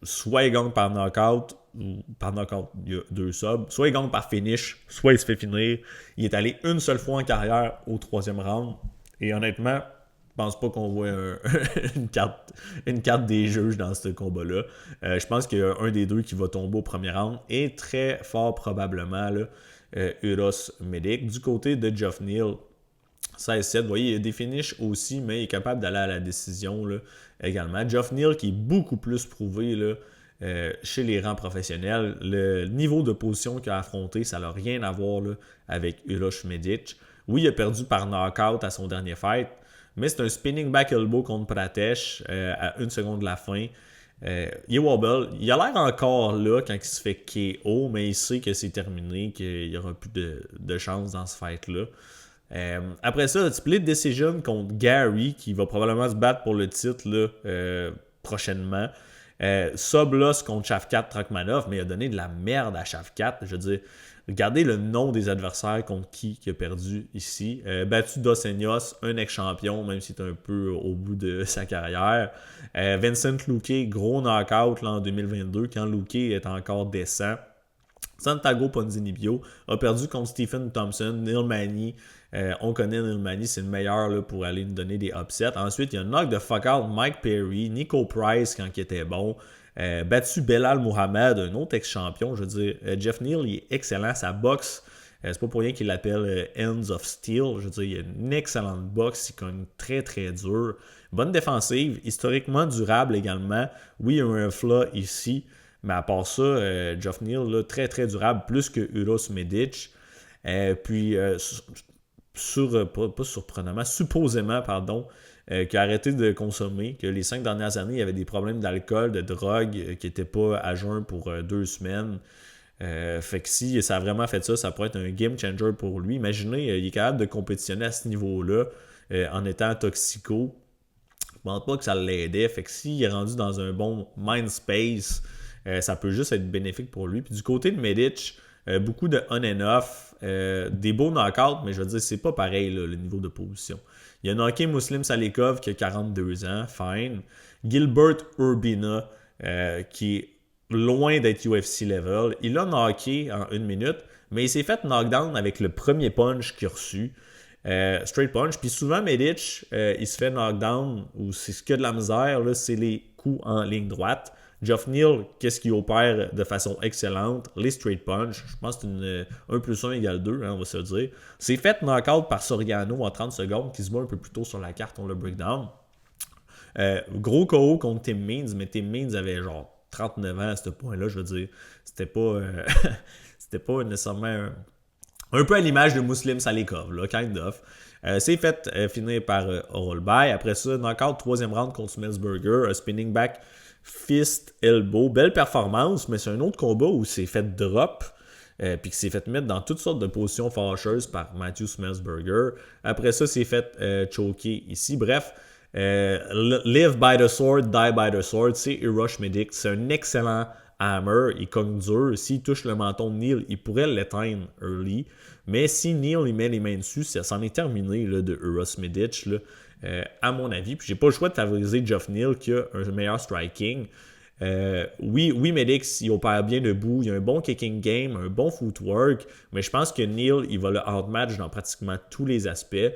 Soit il gagne par knockout, ou par knockout, il y a 2 subs. Soit il gagne par finish, soit il se fait finir. Il est allé une seule fois en carrière au 3e round. Et honnêtement, je pense pas qu'on voit une carte des juges dans ce combat-là. Je pense qu'il y a un des deux qui va tomber au premier round et très fort probablement là, Uros Medic. Du côté de Geoff Neal, 16-7, vous voyez, il y a des finishes aussi, mais il est capable d'aller à la décision là, également. Geoff Neal qui est beaucoup plus prouvé là, chez les rangs professionnels. Le niveau de position qu'il a affronté, ça n'a rien à voir là, avec Uros Medic. Oui, il a perdu par knockout à son dernier fight, mais c'est un spinning back elbow contre Pratesh à 1 seconde de la fin. Il wobble. Il a l'air encore là quand il se fait KO, mais il sait que c'est terminé, qu'il n'y aura plus de chance dans ce fight-là. Après ça, split decision contre Gary, qui va probablement se battre pour le titre là, prochainement. Sub-Loss contre Shavkat Rakhmonov, mais il a donné de la merde à Shavkat. Je veux dire, regardez le nom des adversaires contre qui a perdu ici. Battu Dos Anjos, un ex-champion, même s'il est un peu au bout de sa carrière. Vincent Luque, gros knockout là, en 2022, quand Luque est encore décent. Santiago Ponzinibbio a perdu contre Stephen Thompson, Neil Magny. On connaît Neil Magny, c'est le meilleur là, pour aller nous donner des upsets. Ensuite, il y a un knock de fuck out Mike Perry, Nico Price quand il était bon. Battu Belal Mohamed, un autre ex-champion. Je veux dire, Jeff Neal, il est excellent. Sa boxe, c'est pas pour rien qu'il l'appelle Hands of Steel. Je veux dire, il a une excellente boxe. Il cogne très très dur. Bonne défensive, historiquement durable également. Oui, il y a un flaw ici. Mais à part ça, Jeff Neal, là, très très durable, plus que Uros Medic. Puis, pas surprenamment, supposément, qui a arrêté de consommer, que les 5 dernières années, il y avait des problèmes d'alcool, de drogue, qui n'étaient pas à jeun pour 2 semaines. Fait que si ça a vraiment fait ça, ça pourrait être un game changer pour lui. Imaginez, il est capable de compétitionner à ce niveau-là en étant toxico. Je ne pense pas que ça l'aidait. Fait que s'il est rendu dans un bon mind space, ça peut juste être bénéfique pour lui. Puis du côté de Medic, beaucoup de on and off, des beaux knockouts, mais je veux dire, c'est pas pareil là, le niveau de position. Il y a knocké Muslim Salikov qui a 42 ans, fine. Gilbert Urbina, qui est loin d'être UFC level. Il a knocké en 1 minute, mais il s'est fait knockdown avec le premier punch qu'il a reçu. Straight punch. Puis souvent, Medic, il se fait knockdown, ou c'est ce qu'il y a de la misère, là, c'est les coups en ligne droite. Geoff Neal, qu'est-ce qu'il opère de façon excellente? Les straight punch. Je pense que c'est 1 plus 1 égale 2, hein, on va se le dire. C'est fait knockout par Soriano en 30 secondes, qui se voit un peu plus tôt sur la carte, on le breakdown. Gros KO contre Tim Means, mais Tim Means avait genre 39 ans à ce point-là, je veux dire. C'était pas, c'était pas nécessairement un peu à l'image de Muslim Salikov, là, kind of. C'est fait finir par Orolbay. Après ça, knockout, 3e round contre Smelsberger, spinning back, fist, elbow. Belle performance, mais c'est un autre combat où c'est fait drop, puis que c'est fait mettre dans toutes sortes de positions fâcheuses par Matthew Smelsberger. Après ça, c'est fait choker ici. Bref, live by the sword, die by the sword, c'est Uros Medic. C'est un excellent hammer, il cogne dur. S'il touche le menton de Neal, il pourrait l'éteindre early. Mais si Neal il met les mains dessus, ça s'en est terminé là, de Uros Medic, là, à mon avis. Puis j'ai pas le choix de favoriser Geoff Neal qui a un meilleur striking. Oui, Medic, il opère bien debout, il a un bon kicking game, un bon footwork, mais je pense que Neal, il va le outmatch dans pratiquement tous les aspects.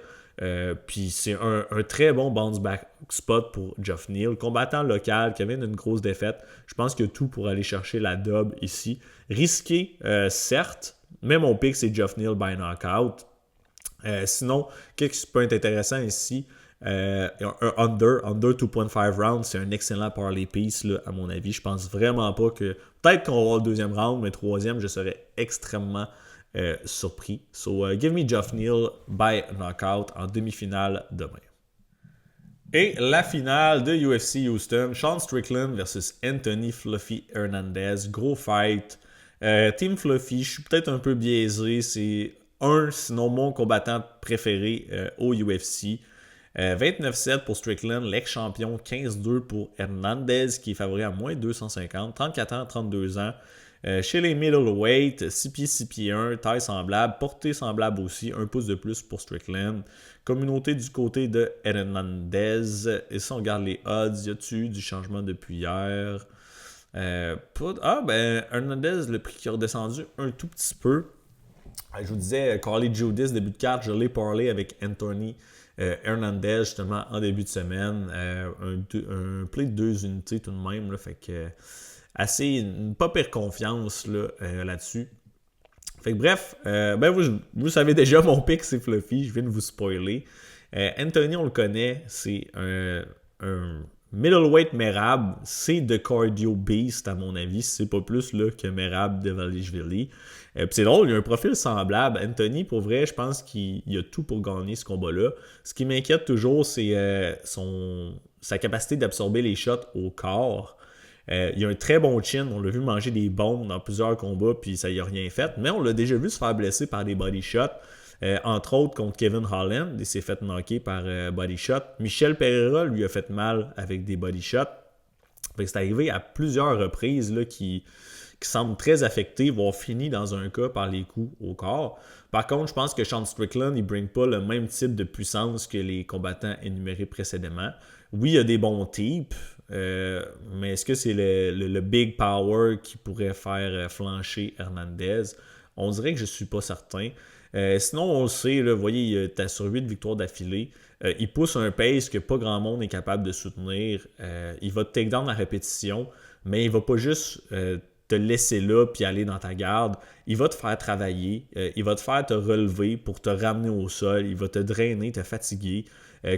Puis c'est un très bon bounce back spot pour Geoff Neal, combattant local qui avait une grosse défaite. Je pense qu'il y a tout pour aller chercher la dub ici. Risqué, certes, mais mon pick c'est Geoff Neal by knockout. Sinon, qu'est-ce qui peut être intéressant ici? Un under 2.5 rounds, c'est un excellent parlay piece là, à mon avis. Je pense vraiment pas que, peut-être qu'on va avoir le 2e round, mais 3e, je serais extrêmement surpris. So, give me Geoff Neal by knockout en demi-finale demain. Et la finale de UFC Houston, Sean Strickland versus Anthony Fluffy Hernandez. Gros fight. Team Fluffy, je suis peut-être un peu biaisé. C'est sinon mon combattant préféré au UFC. 29-7 pour Strickland, l'ex-champion. 15-2 pour Hernandez, qui est favori à moins 250. 34 ans, 32 ans. Chez les middleweight, 6 pieds, 6 pieds 1, taille semblable, portée semblable aussi, 1 pouce de plus pour Strickland. Communauté du côté de Hernandez. Et si on regarde les odds, y a-tu du changement depuis hier? Hernandez, le prix qui a redescendu un tout petit peu. Je vous disais, Carly Judis, début de carte, je l'ai parlé avec Anthony Hernandez justement en début de semaine. Un play de 2 unités tout de même, là, fait que une pas pire confiance là-dessus. Fait que bref, vous savez déjà, mon pick c'est Fluffy, je viens de vous spoiler. Anthony, on le connaît, c'est un middleweight Merab, c'est de cardio beast à mon avis, c'est pas plus là, que Merab de Valishvili. Puis c'est drôle, il a un profil semblable. Anthony, pour vrai, je pense qu'il a tout pour gagner ce combat-là. Ce qui m'inquiète toujours, c'est sa capacité d'absorber les shots au corps. Il a un très bon chin, on l'a vu manger des bombes dans plusieurs combats, puis ça y a rien fait. Mais on l'a déjà vu se faire blesser par des body shots. Entre autres contre Kevin Holland, il s'est fait knocker par body shot. Michel Pereira lui a fait mal avec des body shots. Fait que c'est arrivé à plusieurs reprises là, qui semblent très affectés, voire finis dans un cas par les coups au corps. Par contre, je pense que Sean Strickland, il ne bring pas le même type de puissance que les combattants énumérés précédemment. Oui, il y a des bons types, mais est-ce que c'est le big power qui pourrait faire flancher Hernandez? On dirait que je ne suis pas certain. Sinon, on le sait, là, vous voyez, tu as sur 8 victoires d'affilée. Il pousse un pace que pas grand monde est capable de soutenir. Il va te take down à répétition, mais il va pas juste te laisser là puis aller dans ta garde. Il va te faire travailler, il va te faire te relever pour te ramener au sol, il va te drainer, te fatiguer.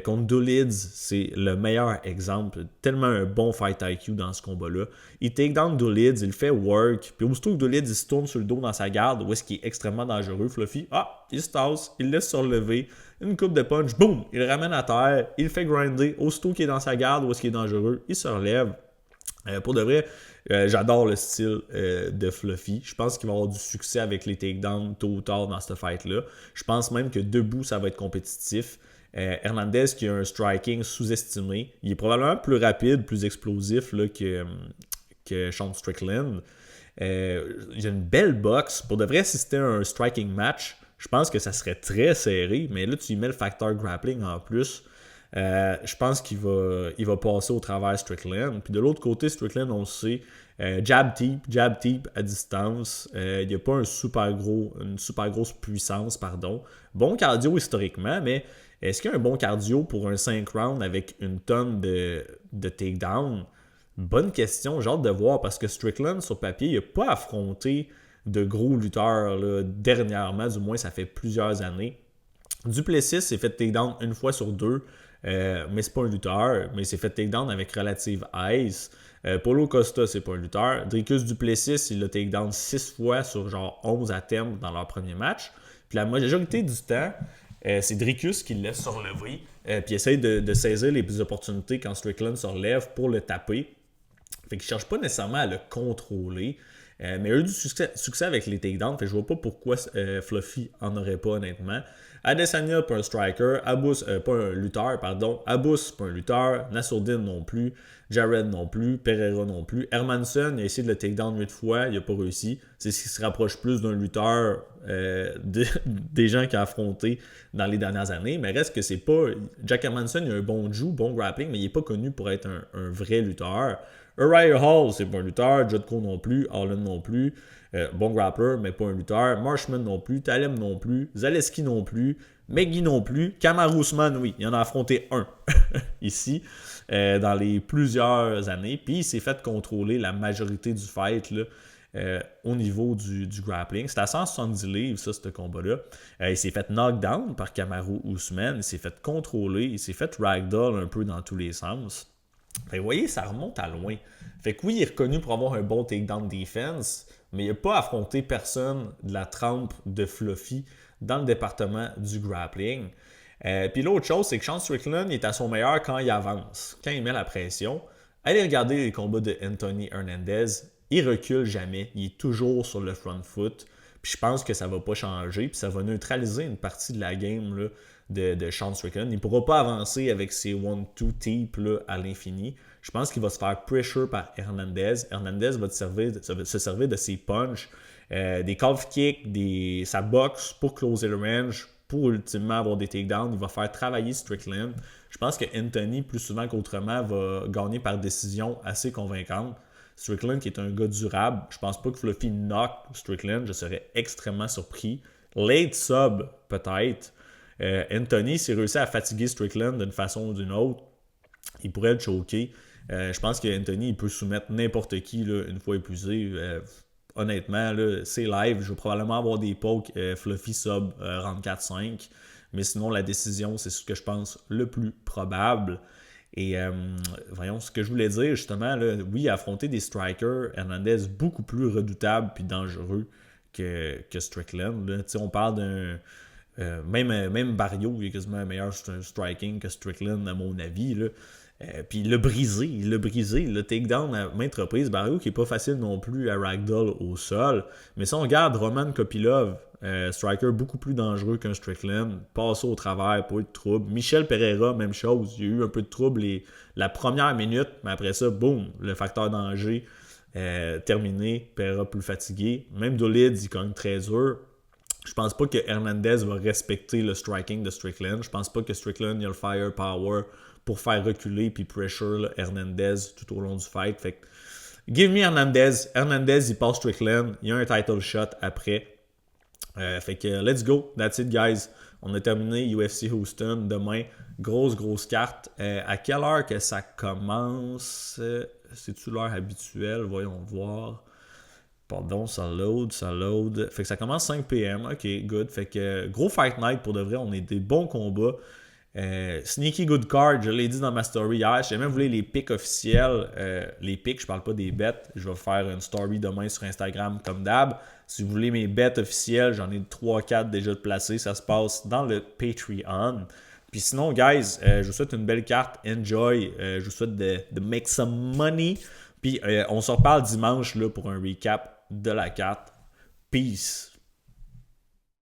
Contre Doolids, c'est le meilleur exemple. Tellement un bon fight IQ dans ce combat-là. Il take down Doolids, il fait work, puis aussitôt que Doolids il se tourne sur le dos dans sa garde, où est-ce qu'il est extrêmement dangereux, Fluffy, il se tasse, il laisse se relever, une coupe de punch, boum, il le ramène à terre, il le fait grinder, aussitôt qu'il est dans sa garde, où est-ce qu'il est dangereux, il se relève. Pour de vrai, j'adore le style de Fluffy. Je pense qu'il va avoir du succès avec les takedowns tôt ou tard dans cette fight-là. Je pense même que debout, ça va être compétitif. Hernandez qui a un striking sous-estimé. Il est probablement plus rapide, plus explosif là, que Sean Strickland. Il a une belle boxe. Pour de vrai, si c'était un striking match, je pense que ça serait très serré. Mais là, tu y mets le facteur grappling en plus. Je pense qu'il va passer au travers Strickland. Puis de l'autre côté, Strickland, on le sait, jab deep à distance. Il n'y a pas une super grosse puissance, pardon. Bon cardio historiquement, mais est-ce qu'il y a un bon cardio pour un 5 rounds avec une tonne de takedown? Bonne question, j'ai hâte de voir parce que Strickland, sur papier, il n'a pas affronté de gros lutteurs là, dernièrement, du moins ça fait plusieurs années. Duplessis s'est fait takedown une fois sur deux, mais c'est pas un lutteur, mais il s'est fait takedown avec relative ice. Paulo Costa, c'est pas un lutteur. Dricus Duplessis, il l'a takedown 6 fois sur genre 11 attempts dans leur premier match. Puis la majorité du temps, c'est Dricus qui le laisse se relever, puis essaye de saisir les opportunités quand Strickland se relève pour le taper. Fait qu'il ne cherche pas nécessairement à le contrôler. Mais il a eu du succès avec les takedowns. Fait que je vois pas pourquoi Fluffy en aurait pas, honnêtement. Adesanya, pas un striker. Abus, pas un lutteur, pardon. Abus, pas un lutteur. Nassourdine non plus. Jared non plus. Pereira non plus. Hermanson, il a essayé de le takedown 8 fois. Il n'a pas réussi. C'est ce qui se rapproche plus d'un lutteur des gens qu'il a affronté dans les dernières années. Mais reste que c'est pas... Jack Hermanson, il a un bon jiu, bon grappling, mais il n'est pas connu pour être un vrai lutteur. Uriah Hall, c'est pas un lutteur. Jotko non plus. Harlan non plus. Bon grappler, mais pas un lutteur. Marshman non plus. Talem non plus. Zaleski non plus. Meggy non plus. Kamaru Usman, oui. Il en a affronté un ici dans les plusieurs années. Puis il s'est fait contrôler la majorité du fight là, au niveau du grappling. C'était à 170 livres, ça, ce combat-là. Il s'est fait knockdown par Kamaru Usman. Il s'est fait contrôler. Il s'est fait ragdoll un peu dans tous les sens. Fait, vous voyez, ça remonte à loin. Fait que oui, il est reconnu pour avoir un bon takedown defense, mais il n'a pas affronté personne de la trempe de Fluffy dans le département du grappling. Puis l'autre chose, c'est que Sean Strickland est à son meilleur quand il avance, quand il met la pression. Allez regarder les combats de Anthony Hernandez, il recule jamais, il est toujours sur le front foot. Puis je pense que ça va pas changer, puis ça va neutraliser une partie de la game là, de Sean Strickland. Il ne pourra pas avancer avec ses 1-2 types là, à l'infini. Je pense qu'il va se faire pressure par Hernandez. Hernandez va se servir de ses punches, des calf kicks, sa boxe pour closer le range, pour ultimement avoir des takedowns. Il va faire travailler Strickland. Je pense que Anthony, plus souvent qu'autrement, va gagner par décision assez convaincante. Strickland qui est un gars durable. Je pense pas que Fluffy knock Strickland. Je serais extrêmement surpris. Late sub, peut-être. Anthony, s'il réussit à fatiguer Strickland d'une façon ou d'une autre, il pourrait le choquer. Je pense qu'Anthony, il peut soumettre n'importe qui là, une fois épuisé. Honnêtement, là, c'est live. Je vais probablement avoir des pokes Fluffy sub round 4-5. Mais sinon, la décision, c'est ce que je pense le plus probable. Et voyons, ce que je voulais dire, justement, là, oui, affronter des strikers, Hernandez beaucoup plus redoutable puis dangereux que Strickland. Là. On parle d'un Même Barrio, il est quasiment un meilleur striking que Strickland, à mon avis. Là. Puis il l'a brisé, le takedown à maintes reprises. Barrio qui est pas facile non plus à ragdoll au sol. Mais si on regarde Roman Kopylov, striker beaucoup plus dangereux qu'un Strickland, passe au travers, pas eu de trouble. Michel Pereira, même chose, il y a eu un peu de trouble la première minute, mais après ça, boum, le facteur danger terminé, Pereira plus fatigué. Même Dolids, il cogne très dur. Je pense pas que Hernandez va respecter le striking de Strickland. Je pense pas que Strickland a le firepower pour faire reculer puis pressure là, Hernandez tout au long du fight. Fait que, give me Hernandez. Hernandez, il passe Strickland. Il y a un title shot après. Fait que let's go. That's it, guys. On a terminé UFC Houston. Demain, grosse carte. À quelle heure que ça commence? C'est-tu l'heure habituelle? Voyons voir. Pardon, ça load. Fait que ça commence 5 p.m. Ok, good. Fait que gros fight night pour de vrai. On a des bons combats. Sneaky good card, je l'ai dit dans ma story hier. Si jamais vous voulez les picks officiels, les picks, je parle pas des bets. Je vais faire une story demain sur Instagram comme d'hab. Si vous voulez mes bets officiels, j'en ai 3-4 déjà de placés. Ça se passe dans le Patreon. Puis sinon, guys, je vous souhaite une belle carte. Enjoy. Je vous souhaite de make some money. Puis on se reparle dimanche là, pour un recap de la carte. Peace.